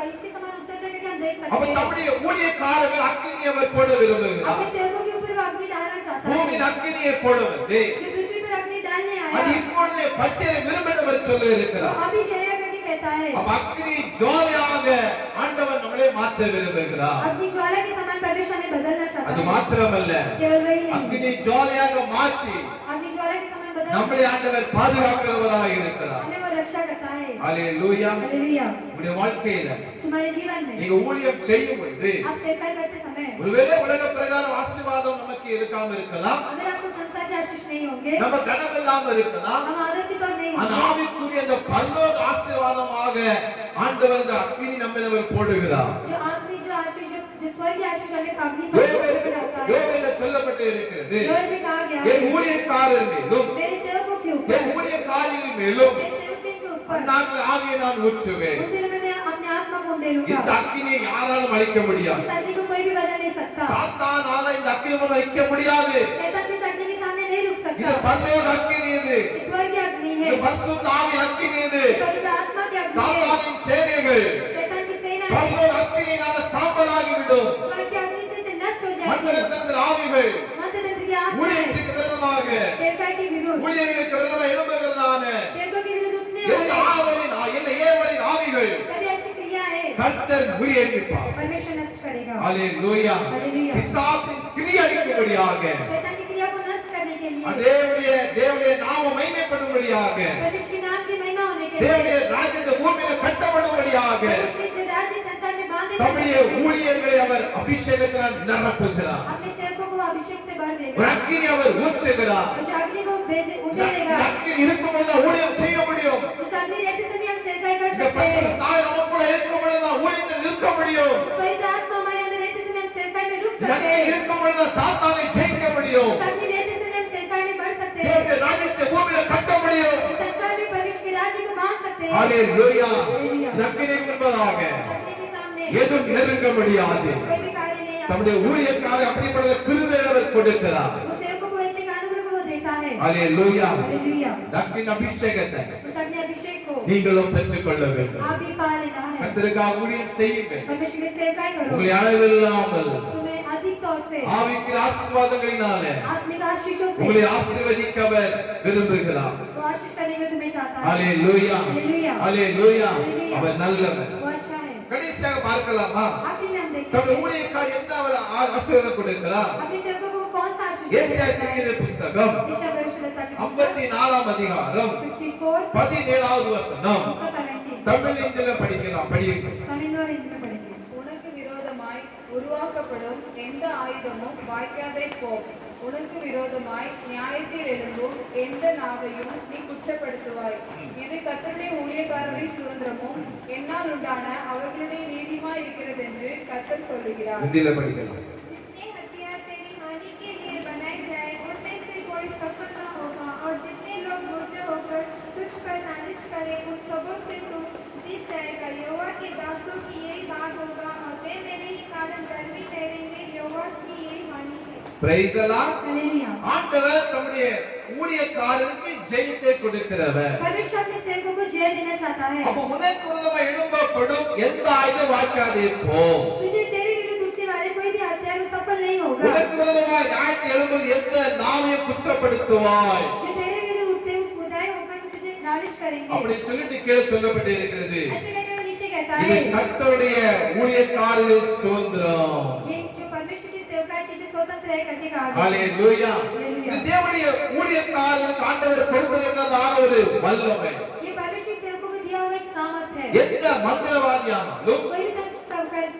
E: इसके समान उतरता करके हम देख
A: அப்ப
E: सकते हैं।
A: தம்முடைய ஊழியக்காரர்கள் அக்கினி அவர் போட விரும்புகிறார்.
E: अपने सेवकों के ऊपर वो अग्नि डालना चाहता है,
A: பூமியின் அக்கினியை போட வந்து
E: जो पृथ्वी पर अग्नि डालने
A: அது
E: आया
A: இப்பொழுதே பச்சையை விரும்பினவர் சொல்ல
E: वो
A: இருக்கிறார்.
E: अभी जलेगा करके कहता है।
A: அப்ப அக்கினி ஜுவாலையாக ஆண்டவர் நம்மளை மாற்ற விரும்புகிறார்.
E: अग्नि ज्वाला के समान परमेश्वर हमें बदलना चाहता
A: அது
E: है।
A: மாத்திரமல்ல,
E: केवल वही नहीं,
A: அக்கினி ஜுவாலையாக மாற்றி
E: अग्नि ज्वाला के समान बदलना
A: நம்மளை ஆண்டவர் பாதுகாக்கிறவராக இருக்கிறார்.
E: हमें वो रक्षा करता है।
A: ஹalleluya.
E: हालेलुया।
A: உங்களுடைய வாழ்க்கையில
E: तुम्हारे जीवन में
A: நீங்க ஊழியம் செய்யும் பொழுது
E: आप सेवकाई करते समय
A: ஒருவேளை உலக பிரகாரம் ஆசீர்வாதம் நமக்கு இருக்காம இருக்கலாம்,
E: अगर आपको संसार के आशीष नहीं होंगे,
A: நம்ம கனவு இல்லாம இருக்கலாம்,
E: हम आदर की तौर नहीं
A: அந்த
E: होंगे,
A: ஆவிக்குரிய அந்த பரலோக ஆசீர்வாதமாக ஆண்டவர் அந்த அக்கினி நம்மில் அவர் போடுகிறார்.
E: जो आत्मिक जो आशीष जो स्वर्गीय आशीष हमें अग्नि पर डालता है।
A: யோவேல சொல்லப்பட்டு இருக்கிறது,
E: योएल में कहा गया
A: என்
E: है,
A: ஊழியக்காரர் மேலும்
E: मेरे सेवकों के
A: என்
E: ऊपर,
A: ஊழியக்காரிகள் மேலும்
E: मेरे सेवकों के ऊपर
A: நாங்கள் ஆவியை நான் ஊற்றுவேன்.
E: उन दिनों में मैं अपने आत्मा को दे
A: இந்த
E: दूंगा।
A: அக்கினியை யாராலும் அழிக்க முடியாது.
E: इस अग्नि को कोई भी बदल नहीं सकता,
A: சாத்தானால இந்த அக்கினியை அழிக்க முடியாது.
E: शैतान इस अग्नि के सामने नहीं रुक
A: இது
E: सकता।
A: பரலோக அக்கினி, இது
E: इस स्वर्गीय अग्नि है,
A: இது பரிசுத்த ஆவி அக்கினி, இது
E: पवित्र आत्मा की अग्नि है,
A: சாத்தானின் சேனைகள்
E: शैतान की सेना है,
A: பரலோக அக்கினியினால சாம்பலாகி விடும்.
E: स्वर्ग की अग्नि से नष्ट हो जाएगी।
A: மந்திரத்தந்திர ஆவிகள்
E: मंत्रतंत्र की आत्मा
A: ஊழியத்துக்கு விரோதமாக,
E: सेवकाई के विरुद्ध,
A: ஊழியர்களுக்கு விரோதமாக எழும்புகிறதான
E: सेवकों के विरुद्ध उठने
A: எல்லா
E: वाले
A: ஏவலின் ஆவிகள்
E: सभी ऐसी क्रिया है,
A: கர்த்தர் முறியடிப்பார்.
E: परमेश्वर नष्ट करेगा।
A: ஹalleluya.
E: हालेलुया।
A: பிசாசின் கிரியை அடிக்கும்படியாக,
E: शैतान की क्रिया को नष्ट करने के लिए,
A: தேவனுடைய நாம மகிமைப்படும்படியாக,
E: परमेश्वर के नाम की महिमा होने के लिए,
A: தேவனுடைய ராஜ்யத்தை பூமியில கட்டப்படும்படியாக
E: परमेश्वर से राज्य संसार में बांधे
A: தம்முடைய
E: जाने के लिए,
A: ஊழியர்களை அவர் அபிஷேகத்தினால் நிரப்புகிறார்.
E: अपने सेवकों को अभिषेक से भर
A: ஒரு
E: देगा,
A: அக்கினி அவர் ஊற்றுகிறார்.
E: और जो अग्नि को
A: இந்த
E: उठेगा,
A: அக்கினி இருக்கும்போது ஊழியம் செய்ய முடியும்.
E: उस अग्नि रहते समय हम सेवकाई कर
A: இந்த
E: सकते हैं।
A: பரிசுத்த ஆவி நமக்குள்ள இருக்கும்போது ஊழியத்தில் நிற்க முடியும்.
E: उस पवित्र आत्मा हमारे अंदर रहते समय हम सेवकाई में रुक
A: இந்த
E: सकते
A: அக்கினி
E: हैं।
A: இருக்கும்போது சாத்தானை ஜெயிக்க முடியும்.
E: उस अग्नि रहते समय हम सेवकाई में बढ़ सकते हैं।
A: தேவனுடைய ராஜ்யத்தை பூமியில கட்ட முடியும்.
E: इस संसार में परमेश्वर के राज्य को बांध सकते हैं।
A: ஹalleluya.
E: हालेलुया।
A: இந்த அக்கினி முன்பதாக
E: उस अग्नि के सामने
A: எதுவும் நெருங்க முடியாது.
E: कोई भी कार्य नहीं आ
A: தம்முடைய
E: सकता।
A: ஊழியக்காரை அப்படிப்பட்ட கிருபையை அவர் கொடுக்கிறார்.
E: वो सेवकों को ऐसे अनुग्रह को वो देता है।
A: ஹalleluya.
E: हालेलुया।
A: இந்த அக்கினி அபிஷேகத்தை
E: उस अग्नि अभिषेक को
A: நீங்களும் பெற்றுக்கொள்ள வேண்டும்.
E: आप भी पा लेना है।
A: கர்த்தருக்காக ஊழியம் செய்யுங்கள்.
E: परमेश्वर की सेवकाई करो।
A: உங்களை அளவில்லாமல்
E: तुम्हें अधिक तौर से
A: ஆவிக்குரிய ஆசீர்வாதங்களினாலே
E: आत्मिक आशीषों से
A: உங்களை ஆசீர்வதிக்க அவர் விரும்புகிறார்.
E: वो आशीष करने में तुम्हें चाहता है।
A: ஹalleluya.
E: हालेलुया।
A: ஹalleluya.
E: हालेलुया।
A: அவர் நல்லவர்.
E: वो अच्छा है।
A: கடைசியாக பார்க்கலாமா,
E: आखिरी में हम देखते
A: தம்முடைய
E: हैं
A: ஊழியக்காரர் என்ன அவர் ஆசீர்வாதம் கொடுக்கிறார்.
E: अपने सेवकों को कौन सा आशीष
A: ஏசாயா தீர்க்கதரிசி புஸ்தகம்
E: ईशा भविष्यद्वक्ता की पुस्तक
A: 54 அதிகாரம்
E: 54
A: 17வது வசனம்.
E: उसका 17
A: தமிழ் இந்தியில படிக்கலாம், படியுங்கள்.
E: तमिल और हिंदी में पढ़ेंगे।
C: உனக்கு விரோதமாய் உருவாக்கப்படும் எந்த ஆயுதமும் வாய்க்காதே போம். உனக்கு விரோதமாய் நியாயத்தில் எழும்பும் எந்த நாவையும் நீ குற்றப்படுத்துவாய். இது கர்த்தருடைய ஊழியக்காரருடைய சுதந்திரமும் என்னால் உண்டான அவர்களுடைய நீதியுமாய் இருக்கிறது என்று கர்த்தர் சொல்லுகிறார்.
A: இந்தியில படிக்கலாம்.
D: जितने हथियार तेरी हानि के लिए बनाए जाए उनमें से कोई सफल न होगा, और जितने लोग मुर्दे होकर तुझ पर नालिश करें उन सबों से तू जीत जाएगा। यहोवा के दासों की यही बात होगा, और वे मेरे ही कारण धर्मी ठहरेंगे। यहोवा की यही वाणी है।
A: Praise the Lord.
E: हालेलुया।
A: ஆண்டவர் தம்முடைய ஊழியக்காரருக்கு ஜெயத்தை கொடுக்கிறவர்.
E: परमेश्वर अपने सेवकों को जय देना चाहता है।
A: அப்ப உனக்கு விரோதமா எழும்பப்படும் எந்த ஆயுதம் வாய்க்காதே போ.
E: तुझे तेरे विरुद्ध उठने वाले कोई भी हथियार सफल नहीं होगा।
A: உனக்கு விரோதமா நியாயத்தை எழும்பும் எந்த நாவையும் குற்றப்படுத்துவாய்.
E: जो तेरे विरुद्ध उठते हैं उस मुद्दाई होकर के तुझे नालिश करेंगे।
A: அப்படி சொல்லிட்டு கீழே சொல்லப்பட்டு இருக்கிறது.
E: ऐसे कहकर वो नीचे कहता
A: இது
E: है
A: கர்த்தருடைய ஊழியக்காரரின் சுதந்திரம்.
E: ये जो परमेश्वर की सेवकाई के जो स्वतंत्र है करके कहा गया है।
A: ஹalleluya. இது தேவனுடைய ஊழியக்காரருக்கு ஆண்டவர் கொடுத்திருக்கிறதான ஒரு வல்லமை.
E: ये परमेश्वर के सेवकों को दिया हुआ एक सामर्थ है।
A: எந்த மந்திரவாதியானாலும்
E: कोई भी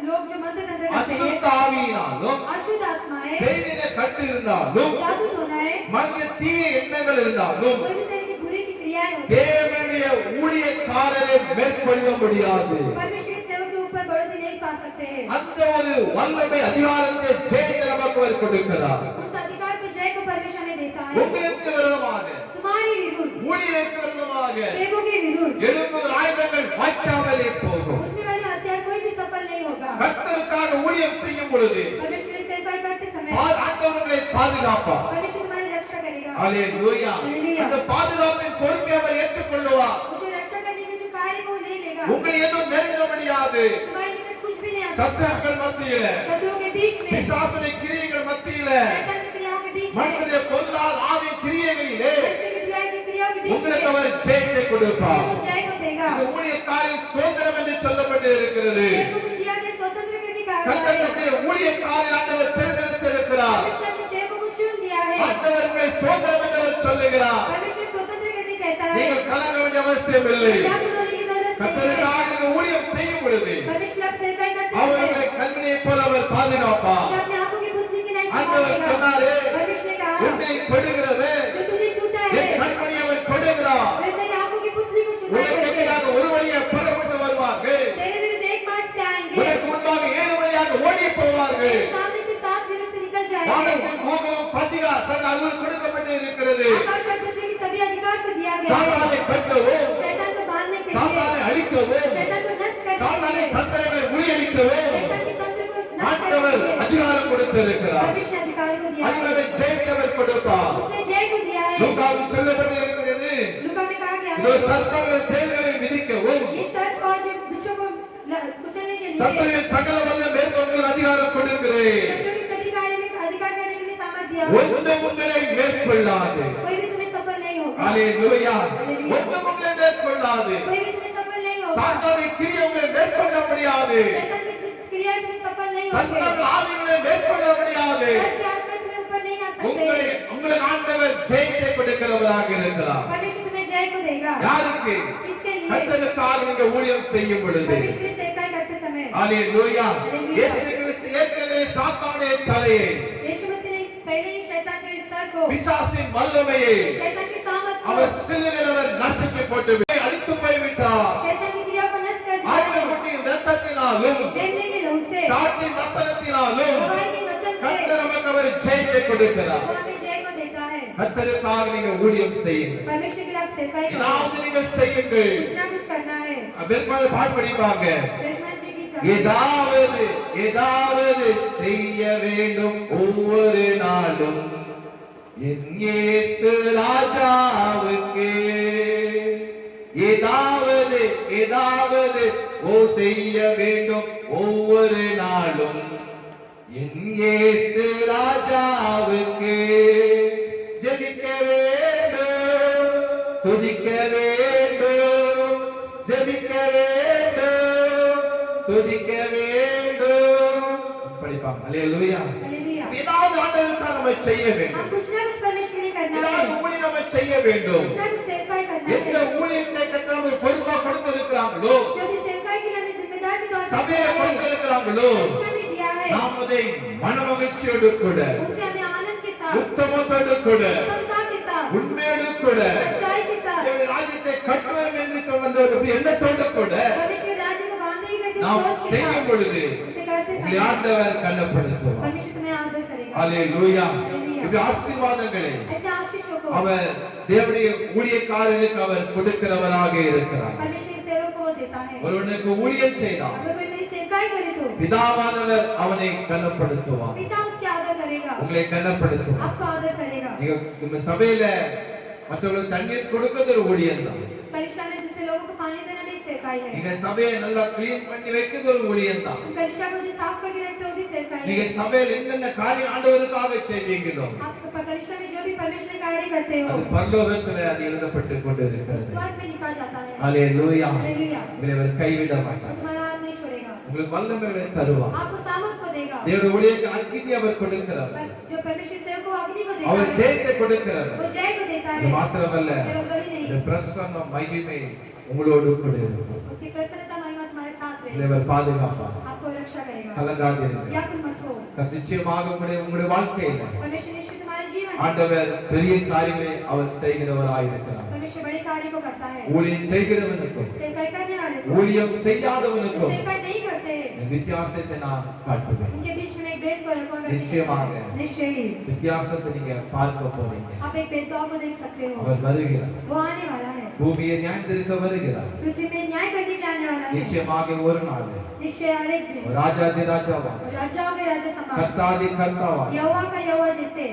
E: लोग जो मंत्र तंत्र करते हैं,
A: அசுத்த ஆவியினாலும்
E: अशुद्ध आत्माएं,
A: செய்வின கட்டு இருந்தாலும்
E: जादू टोना है,
A: மனித தீய எண்ணங்கள் இருந்தாலும்
E: कोई भी तरह की बुरी की क्रियाएं होती हैं,
A: தேவனுடைய ஊழியக்காரரை மேற்கொள்ள முடியாது.
E: परमेश्वर के सेवक के ऊपर बढ़ोतरी नहीं पा सकते हैं।
A: அந்த ஒரு வல்லமை அதிகாரத்தை ஜெயத்தை நமக்கு அவர் கொடுக்கிறார்.
E: उस अधिकार को जय को परमेश्वर में देता है।
A: உங்களுக்கு விரோதமாக
E: तुम्हारे विरुद्ध,
A: ஊழியருக்கு விரோதமாக
E: सेवकों के विरुद्ध
A: எழும்புகிற ஆயுதங்கள் வாய்க்காமலே போகும்.
E: उठने वाले हथियार कोई भी सफल नहीं होगा।
A: கர்த்தருக்காக ஊழியம் செய்யும் பொழுது
E: परमेश्वर की सेवकाई करते समय
A: ஆண்டவர்களை பாதுகாப்பார்.
E: परमेश्वर तुम्हारी रक्षा करेगा।
A: ஹalleluya.
E: Hallelujah.
A: அந்த பாதுகாப்பின் பொறுப்பை அவர் ஏற்றுக்கொள்வார்.
E: वो जो रक्षा करने के जो कार्य को वो ले लेगा।
A: உங்களை எதுவும் நெருங்க முடியாது.
E: तुम्हारे निकट कुछ भी नहीं आ सकता।
A: சத்துருக்கள் மத்தியில,
E: शत्रुओं के बीच में,
A: பிசாசுடைய கிரியைகள் மத்தியில,
E: शैतान की क्रियाओं के बीच में,
A: மனுஷனுடைய பொல்லாத ஆவியின் கிரியைகளிலே
E: मनुष्य की बुराई की क्रियाओं के बीच में
A: உங்களுக்கு அவர் ஜெயத்தை கொடுப்பார்.
E: वो जय को देगा।
A: இது ஊழியக்காரின் சுதந்திரம் என்று சொல்லப்பட்டு இருக்கிறது.
E: सेवकों को दिया गया स्वतंत्र करके कहा गया है।
A: கர்த்தருடைய ஊழியக்காரின் ஆண்டவர் தேர்ந்தெடுத்திருக்கிறார்.
E: परमेश्वर ने सेवकों को चुन लिया है।
A: ஆண்டவர் உங்களை சுதந்திரம் என்று அவர் சொல்லுகிறார்.
E: परमेश्वर स्वतंत्र करके कहता है।
A: நீங்கள் கலங்க வேண்டிய அவசியம் இல்லை.
E: आपको रोने की जरूरत नहीं है।
A: கர்த்தருக்காக நீங்கள் ஊழியம் செய்யும் பொழுது
E: परमेश्वर आप सेवकाई करते
A: அவர்
E: हैं।
A: உங்களை கண்மணியைப் போல அவர் பாதுகாப்பார்.
E: अपने आंखों की पुतली की नहीं
A: ஆண்டவர்
E: संभालेगा।
A: சொன்னாரே,
E: परमेश्वर ने कहा
A: உன்னை தொடுகிறவர்
E: जो तुझे छूता है
A: என் கண்மணி அவன் தொடுகிறார்.
E: वह मेरी आंखों की पुतली को छूता
A: உனக்கு
E: है।
A: எதிராக ஒரு வழியாக புறப்பட்டு வருவார்கள்.
E: तेरे विरुद्ध एक मार्ग से आएंगे,
A: உனக்கு முன்பாக 7 வழியாக ஓடி போவார்கள்.
E: तेरे सामने से 7 विरुद्ध से निकल जाएंगे।
A: வானத்தின் மோகனம் சதிகா அது கொடுக்கப்பட்டு இருக்கிறது.
E: आकाश और पृथ्वी के सभी अधिकार को दिया गया है।
A: சாத்தானை கட்டவும்,
E: शैतान को बांधने के
A: சாத்தானை
E: लिए,
A: அழிக்கவும்,
E: शैतान को नष्ट करने
A: சாத்தானை
E: के लिए,
A: தந்திரங்களை முறியடிக்கவும்
E: शैतान के तंत्र को नष्ट करने
A: ஆண்டவர்
E: के लिए
A: அதிகாரம் கொடுத்திருக்கிறார்.
E: परमेश्वर अधिकार को दिया है।
A: அதிலே ஜெயத்தவர் கொடுப்பார்.
E: उसने जय को दिया है।
A: லூக்காவில் சொல்லப்பட்டு இருக்கிறது,
E: लूका में कहा गया
A: இதோ
E: है
A: சர்ப்பங்களின் தேள்களை மிதிக்கவும்
E: ये सर्प और जो बिच्छू को कुचलने के लिए,
A: சத்துருவின் சகல வல்லம் மேற்கொண்டு அதிகாரம் கொடுக்கிறேன்.
E: शत्रु के सभी कार्य में अधिकार करने के लिए सामर्थ दिया हुआ है।
A: ஒன்றும் உங்களை மேற்கொள்ளாது.
E: कोई भी तुम्हें सफल नहीं होगा।
A: ஹalleluya. ஒன்றும் உங்களை மேற்கொள்ளாது.
E: कोई भी तुम्हें सफल नहीं होगा।
A: சாத்தானுடைய கிரியை உங்களை மேற்கொள்ள முடியாது.
E: शैतान की क्रिया तुम्हें सफल नहीं होगी।
A: சத்துருவின் ஆவிகளை மேற்கொள்ள முடியாது.
E: सर्प की आत्मा तुम्हें ऊपर नहीं आ सकते।
A: உங்களுக்கு ஆண்டவர் ஜெயத்தை கொடுக்கிறவராக இருக்கிறார்.
E: परमेश्वर तुम्हें जय को देगा।
A: யாருக்கு?
E: किसके लिए?
A: கர்த்தருக்காக நீங்க ஊழியம் செய்யும் பொழுது.
E: परमेश्वर की सेवकाई करते समय
A: ஹalleluya.
E: Hallelujah.
A: இயேசு கிறிஸ்து ஏற்கனவே சாத்தானுடைய தலையை,
E: यीशु मसीह ने पहले ही शैतान के सर को,
A: பிசாசின் வல்லமையை
E: शैतान की सामर्थ को,
A: அவர் சிலுவையில் அவர் நசுக்கி போட்டு அழித்து போய்விட்டார்.
E: शैतान की क्रिया को नष्ट कर दिया है।
A: ஆட்டுக்குட்டியின் இரத்தத்தினாலும்
E: मेमने के लहू से,
A: சாட்சியின் வசனத்தினாலும்
E: गवाही के वचन से
A: கர்த்தர் நமக்கு அவர் ஜெயத்தை கொடுக்கிறார்.
E: वो हमें जय को देता है।
A: கர்த்தருக்காக நீங்க ஊழியம் செய்யுங்கள்.
E: परमेश्वर के लिए आप सेवकाई करो।
A: ஏதாவது நீங்க செய்யுங்கள்.
E: कुछ ना कुछ करना है।
A: பெரும்பாலும் பாட்டு படிப்பாங்க,
E: பெருமாள் जी गीत गाना है।
A: ஏதாவது செய்ய வேண்டும் ஒவ்வொரு நாளும் என் இயேசு ராஜாவுக்கு. ஏதாவது செய்ய வேண்டும் ஒவ்வொரு நாளும் என் இயேசு ராஜாவுக்கு. ஜெபிக்க வேண்டும், துதிக்க வேண்டும், ஜெபிக்க வேண்டும், துதிக்க வேண்டும். படிப்பாங்க. அல்லேலூயா.
E: हालेलुया।
A: ஏதாவது ஆண்டவருக்காக நம்ம செய்ய வேண்டும்.
E: हम कुछ ना कुछ परमेश्वर के लिए करना
A: ஏதாவது
E: है।
A: ஊழியம் நம்ம செய்ய வேண்டும்.
E: कुछ ना कुछ सेवकाई करना
A: எந்த
E: है।
A: ஊழியத்தை கர்த்தர் நமக்கு பொறுப்பா கொடுத்திருக்கிறாங்களோ,
E: जो भी सेवकाई के लिए हमें जिम्मेदार के तौर पर
A: சபையில
E: दिया है,
A: கொடுத்திருக்கிறாங்களோ,
E: शिक्षा भी दिया है,
A: நாம் அதை மனமகிழ்ச்சியோடு கூட,
E: उसे हमें आनंद के साथ,
A: உத்தமத்தோடு கூட,
E: उत्तमता के साथ,
A: உண்மையோடு கூட,
E: सच्चाई के साथ,
A: தேவனுடைய ராஜ்யத்தை கட்டுவோம் என்று சொன்ன ஒரு எண்ணத்தோடு கூட
E: परमेश्वर राज्य को बांधने की करके
A: நாம்
E: सोच के
A: செய்யும்
E: साथ,
A: பொழுது
E: उसे करते
A: உங்களை
E: समय
A: ஆண்டவர் கனப்படுத்துவார்.
E: परमेश्वर तुम्हें आदर करेगा।
A: அல்லேலூயா.
E: Hallelujah.
A: இப்படி ஆசீர்வாதங்களை
E: ऐसे आशीषों को
A: அவர் தேவனுடைய ஊழியக்காரருக்கு அவர் கொடுக்கிறவராக இருக்கிறார்.
E: परमेश्वर इस सेवक को वो देता है।
A: ஒருவனுக்கு ஊழியம் செய்தால்
E: अगर कोई मेरी सेवकाई करे तो
A: பிதாவானவர் அவனை கனப்படுத்துவார்.
E: पिता उसकी आदर करेगा।
A: உங்களை கனப்படுத்தும்.
E: आपको आदर करेगा।
A: நீங்க உங்க சபையில மற்றவங்களுக்கு தண்ணீர் கொடுக்கிறது ஒரு ஊழியம் தான்.
E: कलीसिया में दूसरे लोगों को पानी देना भी एक सेवकाई है।
A: நீங்க சபையை நல்லா க்ளீன் பண்ணி வைக்கிறது ஒரு ஊழியம் தான்.
E: कलीसिया को जो साफ करके रखते हो भी सेवकाई
A: நீங்க
E: है।
A: சபையில என்னென்ன காரியம் ஆண்டவருக்காக செய்தீங்களோ
E: आप कलीसिया में जो भी परमेश्वर के कार्य करते हो
A: அது பரலோகத்திலே அது எழுதப்பட்டு கொண்டிருக்கிறது.
E: स्वर्ग में लिखा जाता है।
A: ஹalleluya.
E: हालेलुया।
A: உங்களை அவர் கைவிட மாட்டார்.
E: तुम्हारा हाथ नहीं छोड़ेगा।
A: உங்களுக்கு வல்லமைகளை தருவார்.
E: आपको सामर्थ को देगा।
A: தேவனுடைய ஊழியருக்கு அக்கினி அவர் கொடுக்கிறார்.
E: जो परमेश्वर सेवक को अग्नि को देता
A: அவர்
E: है
A: ஜெயத்தை கொடுக்கிறார்.
E: वो जय को देता
A: அது
E: है।
A: மாத்திரமல்ல
E: केवल वही नहीं,
A: இந்த பிரசன்னம் மகிமை உங்களோடு கூட இருக்கும்.
E: उसकी प्रसन्नता महिमा तुम्हारे साथ
A: உங்களை
E: रहेगी।
A: அவர் பாதுகாப்பார்.
E: आपको रक्षा करेगा।
A: கலங்காதீர்கள்.
E: व्याकुल मत हो।
A: நிச்சயமாக உங்களுடைய வாழ்க்கையில
E: परमेश्वर निश्चित तुम्हारे जीवन में
A: ஆண்டவர் பெரிய காரியங்களை அவர் செய்கிறவராயிருக்கிறார்.
E: परमेश्वर बड़े कार्य को करता है।
A: ஊழியம் செய்கிறவனுக்கும்
E: सेवकाई करने वाले को,
A: ஊழியம்
E: जो
A: செய்யாதவனுக்கும்
E: सेवकाई नहीं करते
A: வித்தியாசத்தை நான் காட்டுவேன்.
E: उनके बीच में एक भेद को रखूंगा।
A: நிச்சயமாக.
E: निश्चय ही
A: வித்தியாசத்தை நீங்க பார்க்க போறீங்க.
E: आप एक भेदभाव को देख सकते हो।
A: அவர் வருகிறார்.
E: वो आने वाला है।
A: பூமியை நியாயந்திருக்க வருகிறார்.
E: पृथ्वी में न्याय करने के लिए आने वाला है।
A: நிச்சயமாக ஒரு நாள்
E: निश्चय हर एक दिन
A: ராஜாதி ராஜாவாக
E: और राजाओं के राजा समान,
A: கர்த்தாதி கர்த்தாவாக
E: यहोवा का यहोवा जैसे,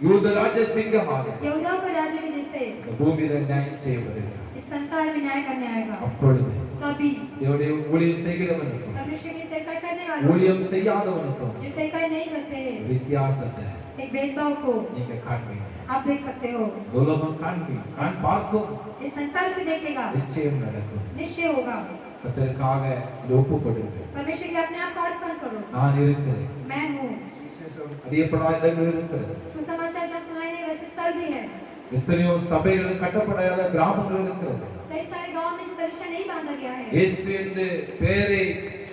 A: யூத ராஜ சிங்கமாக
E: यहूदा के राजा के जैसे
A: இந்த பூமியில நியாயம் செய்ய வருகிறார்.
E: इस संसार में न्याय करने आएगा।
A: அப்பொழுது
E: तभी
A: தேவனுடைய ஊழியம் செய்கிறவனுக்கும்
E: परमेश्वर की सेवकाई करने वालों,
A: ஊழியம் செய்யாதவனுக்கும்
E: जो सेवकाई नहीं करते हैं,
A: வித்தியாசத்தை
E: एक भेदभाव को
A: நீங்க காண்பீங்க.
E: आप देख सकते हो।
A: உலகம் காண்பீங்க. பார்க்கும்
E: इस संसार से देखेगा,
A: நிச்சயம் நடக்கும்.
E: निश्चय होगा।
A: கர்த்தருக்காக இதை ஒப்புக் கொடுங்க.
E: परमेश्वर के अपने आप को अर्पण करो।
A: நான் இருக்கிறேன்.
E: मैं हूँ।
A: சுவிசேஷம் அறியப்படாத இடங்கள் இருக்கிறது.
E: सुसमाचार जहाँ सुनाई नहीं वैसे स्थल भी है।
A: எத்தனையோ சபைகள் கட்டப்படாத கிராமங்கள் இருக்கிறது.
E: कई सारे गांव में जो कलीसिया नहीं बांधा गया है,
A: இயேசு என்று பெயரை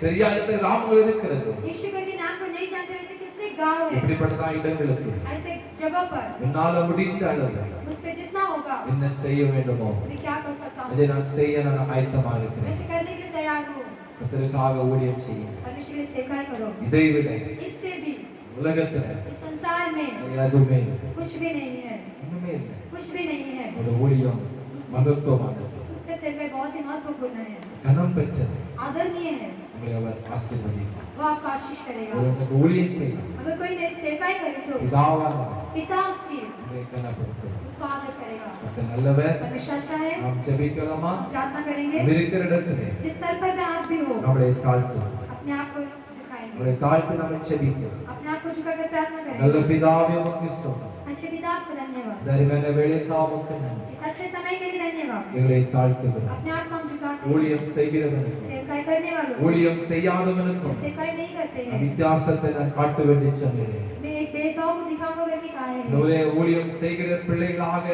A: தெரியாத கிராமங்கள் இருக்கிறது.
E: यीशु के नाम को नहीं जानते वैसे कितने गांव है।
A: இப்படிப்பட்ட இடங்களுக்கு
E: ऐसे जगह पर
A: என்னால முடிந்த அளவு
E: मुझसे जितना होगा
A: என்ன செய்ய வேண்டுமோ
E: मैं क्या कर सकता हूँ,
A: அதை நான் செய்ய நான் ஆயத்தமா இருக்கிறேன்.
E: वैसे करने के लिए तैयार हूँ।
A: கர்த்தருக்காக ஊழியம் செய்யுங்க.
E: परमेश्वर की सेवकाई करो।
A: இதை விட
E: इससे भी
A: உலகத்துல
E: इस संसार में
A: எதுவுமே இல்லை.
E: कुछ भी नहीं है,
A: ஒண்ணுமே இல்லை.
E: कुछ भी नहीं है।
A: ஒரு ஊழியம் மகத்துவமானது,
E: उसका सेवकाई बहुत ही महत्वपूर्ण है,
A: கனம் பெற்றது.
E: आदरणीय है।
A: உங்களை அவர் ஆசீர்வதிப்பார்.
E: वो आपको आशीष करेगा।
A: ஒருவனுக்கு ஊழியம் செய்யலாம்.
E: अगर कोई मेरी सेवकाई करे तो
A: பிதாவானவர்
E: पिता उसकी
A: உங்களை கனப்படுத்துவார்.
E: उसको आदर करेगा।
A: கர்த்தர் நல்லவர்.
E: परमेश्वर अच्छा है।
A: நாம் ஜெபிக்கலாமா?
E: प्रार्थना करेंगे।
A: நாம் இருக்கிற இடத்திலே
E: जिस स्तर पर भी आप भी हो,
A: நம்மளை தாழ்த்துவோம்.
E: अपने आप को झुकाएंगे,
A: நம்மளை தாழ்த்தி நம்ம ஜெபிக்கலாம்.
E: अपने आप को झुकाकर प्रार्थना
A: நல்ல
E: करेंगे।
A: பிதாவே உமக்கு ஸ்தோத்திரம்.
E: अच्छे पिता आपको धन्यवाद।
A: தரிமன வேளைக்காவுக்கு நன்றி.
E: इस अच्छे समय के लिए धन्यवाद।
A: எங்களை தாழ்த்துகிறோம்.
E: अपने आप को हम झुकाते हैं।
A: ஊழியம் செய்கிறவனுக்கு
E: सेवकाई करने वालों को,
A: ஊழியம்
E: जो
A: செய்யாதவனுக்கும்
E: सेवकाई नहीं करते
A: நான்
E: हैं,
A: வித்தியாசத்தை நான் காட்ட வேண்டிய சொன்னேன்.
E: मैं एक भेदभाव को दिखाऊंगा करके कहा है।
A: நம்முடைய ஊழியம் செய்கிற பிள்ளைகளாக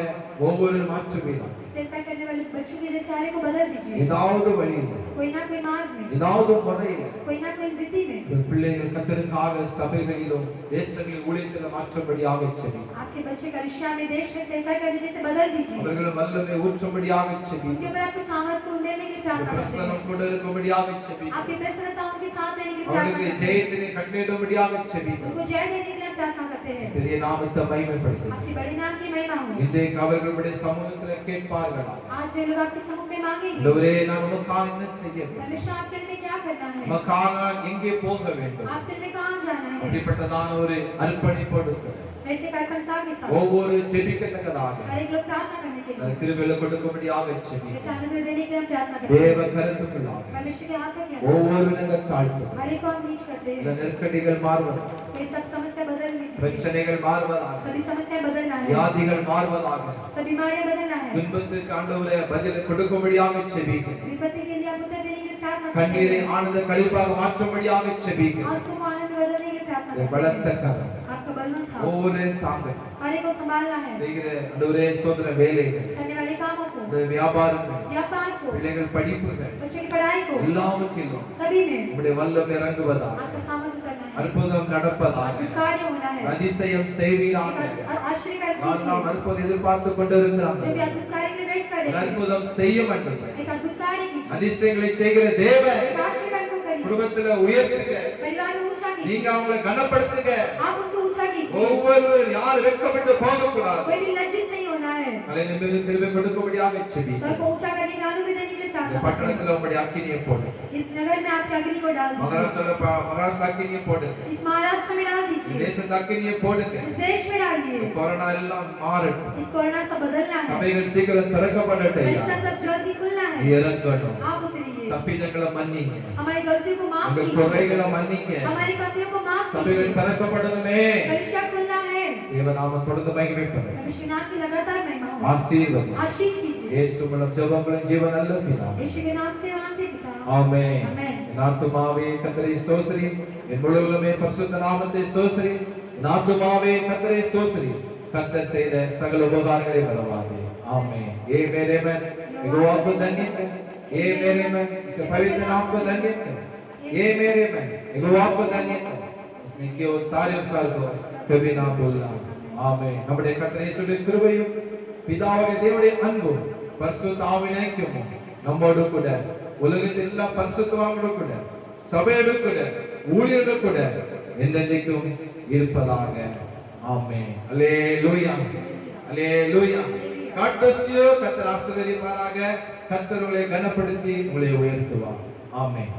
A: ஒவ்வொரு மாற்றுவீராக
E: सेवकाई करने वाले बच्चों के जैसे सारे को बदल दीजिए।
A: ஏதாவது வழியில்
E: कोई ना कोई मार्ग में,
A: ஏதாவது முறையில்
E: कोई ना कोई रीति में
A: இந்த பிள்ளைகள் கர்த்தருக்காக சபைகளிலும் தேசங்களில் ஊழியம் செய்ய மாற்றும்படியாக செவி.
E: आपके बच्चे कलीसिया में देश में सेवकाई करने जैसे बदल दीजिए।
A: அவர்கள் வல்லமை ஊற்றும்படியாக செவி.
E: उनके ऊपर आपके सामर्थ को उंडेलने के लिए प्रार्थना करते हैं।
A: பிரசன்னம் கூட இருக்கும்படியாக செவி.
E: आपकी प्रसन्नता उनके साथ रहने की प्रार्थना
A: அவர்களுக்கு
E: करते हैं।
A: ஜெயத்தினை கட்டளையிடும்படியாக செவி.
E: उनको जय देने के लिए प्रार्थना करते हैं।
A: பெரிய நாமத்தை மகிமைப்படுத்துங்கள்.
E: आपके बड़े नाम की महिमा हो।
A: இன்றைக்கு அவர்களுடைய சமூகத்தில் கேட்பார்களா?
E: आज वे लोग आपके समूह में मांगेंगे,
A: ஆண்டவரே நான் உமக்காக என்ன செய்ய வேண்டும்?
E: परमेश्वर आपके लिए क्या करना है,
A: உமக்காக நான் எங்கே போக வேண்டும்?
E: आपके लिए कहाँ जाना है।
A: அப்படிப்பட்டதான ஒரு அர்ப்பணிப்போடு கூட
E: वैसे कर्पणता के साथ
A: ஒவ்வொரு ஜெபிக்கத்தக்கதாக
E: हर एक लोग प्रार्थना करने के लिए,
A: கிருபையில கொடுக்கும்படியாக செவி.
E: वैसे अनुग्रह देने के लिए हम प्रार्थना करते
A: தேவ
E: हैं।
A: கருத்துக்களாக
E: परमेश्वर के हाथों के अंदर
A: ஒவ்வொரு நீங்கள் தாழ்த்தும்.
E: हर एक को हम नीच करते
A: இந்த
E: हैं।
A: நெருக்கடிகள் மாறுவதாக,
E: कोई सब समस्या बदल दीजिए,
A: பிரச்சனைகள் மாறுவதாக,
E: सभी समस्या बदलना है,
A: வியாதிகள் மாறுவதாக,
E: सब बीमारियां बदलना है।
A: துன்பத்துக்கு ஆண்டவரே பதில் கொடுக்கும்படியாக செபிக்க.
E: विपत्ति के लिए आप उत्तर देने के लिए प्रार्थना करते
A: கண்ணீரை
E: हैं।
A: ஆனந்த கழிப்பாக மாற்றும்படியாக செபிக்க.
E: आंसू को आनंद बदलने की प्रार्थना करते
A: பலத்த
E: हैं।
A: கரம்
E: आपका बलवंत हाथ
A: ஒவ்வொரு தாங்க
E: हर एक को संभालना है,
A: செய்கிற ஆண்டவரே சோதனை வேலைகள்,
E: करने वाले कामों को,
A: இந்த வியாபாரங்கள்,
E: व्यापार को,
A: பிள்ளைகள் படிப்புகள்
E: बच्चों की पढ़ाई को,
A: எல்லாவற்றிலும்
E: सभी में
A: உம்முடைய வல்லம் இறங்குவதாக,
E: आपका सामर्थ्य करना है,
A: அற்புதம் நடப்பதாக,
E: अद्भुत कार्य होना है,
A: அதிசயம் செய்வீராக.
E: और आश्चर्य करने
A: நாம் அற்புதம் எதிர்பார்த்து
E: जो भी
A: கொண்டிருக்கிறாங்க.
E: अद्भुत कार्य के लिए वेट कर रहे हैं,
A: அற்புதம் செய்ய வேண்டும்.
E: एक अद्भुत कार्य कीजिए,
A: அதிசயங்களை செய்கிற தேவன்
E: एक आश्चर्य को करिए,
A: குடும்பத்துல உயர்த்துங்க.
E: परिवार में ऊंचा कीजिए,
A: நீங்க அவங்களை கனப்படுத்துங்க.
E: आप उनको ऊंचा कीजिए,
A: ஒவ்வொருவர் யார் வெட்கப்பட்டு போக கூடாது.
E: कोई भी लज्जित नहीं होना है,
A: தலை நிமிர்ந்து கிருபை கொடுக்கும்படியாக செபி
E: सर को ऊंचा करने का अनुग्रह देने के लिए
A: இந்த
E: प्रार्थना करते
A: பட்டணத்துல உங்களுடைய அக்கினியை போடு
E: हैं। इस नगर में आपके अग्नि को डाल दीजिए,
A: மகாராஷ்டிர அக்கினியை போடு
E: इस महाराष्ट्र में डाल
A: இந்த
E: दीजिए,
A: தேசத்து அக்கினியை போடுங்க
E: इस देश में डालिए।
A: கொரோனா எல்லாம் மாறட்டும்
E: इस कोरोना से बदलना है,
A: சபைகள் சீக்கிரம் திறக்கப்படட்டும்
E: परीक्षा सब जल्दी खुलना है।
A: இறங்கணும்
E: आप उतरिए,
A: தப்பிதங்களை மன்னிங்க
E: हमारी गलतियों को माफ
A: உங்கள்
E: कीजिए,
A: குறைகளை மன்னிங்க
E: हमारी कमियों को माफ
A: சபைகள்
E: कीजिए।
A: திறக்கப்படணுமே
E: परीक्षा खुलना है,
A: தேவநாமம் தொடர்ந்து மகிமைப்படும்
E: यीशु नाम की लगातार महिमा हो।
A: ஆசீர்வதி
E: आशीष कीजिए,
A: இயேசு மூலம் ஜெபங்களும் ஜீவன் நல்ல பிதாவே
E: यीशु के नाम से मांगते पिता,
A: ஆமென்
E: आमेन।
A: என் ஆத்துமாவே கர்த்தரை ஸ்தோத்திரி என் முழுவதுமே பரிசுத்த நாமத்தை ஸ்தோத்திரி என் ஆத்துமாவே கர்த்தரை ஸ்தோத்திரி கர்த்தர் செய்த சகல உபகாரங்களை மறவாதே ஆமென் ये मेरे मन यहोवा को धन्य कर ये मेरे मन इस पवित्र नाम को धन्य कर ये मेरे मन यहोवा को धन्य कर उसने किए वो सारे उपकार को कभी ना भूलना ஆமென் நம்முடைய கர்த்தர் இயேசுவின் கிருபையும் பிதாவாகிய தேவனுடைய அன்பும் பரிசுத்த ஆவியின் ஐக்கியமும் நம்மோடு கூட உலகத்தில் எல்லா பரிசுத்தவான்களோடு கூட சபையோடு கூட ஊழியரோடு கூட என்றென்றைக்கும் இருப்பதாக ஆமென் அல்லேலூயா அல்லேலூயா God bless you கர்த்தர் ஆசீர்வதிப்பாராக கர்த்தர் உங்களை கனப்படுத்தி உங்களை உயர்த்துவார் ஆமென்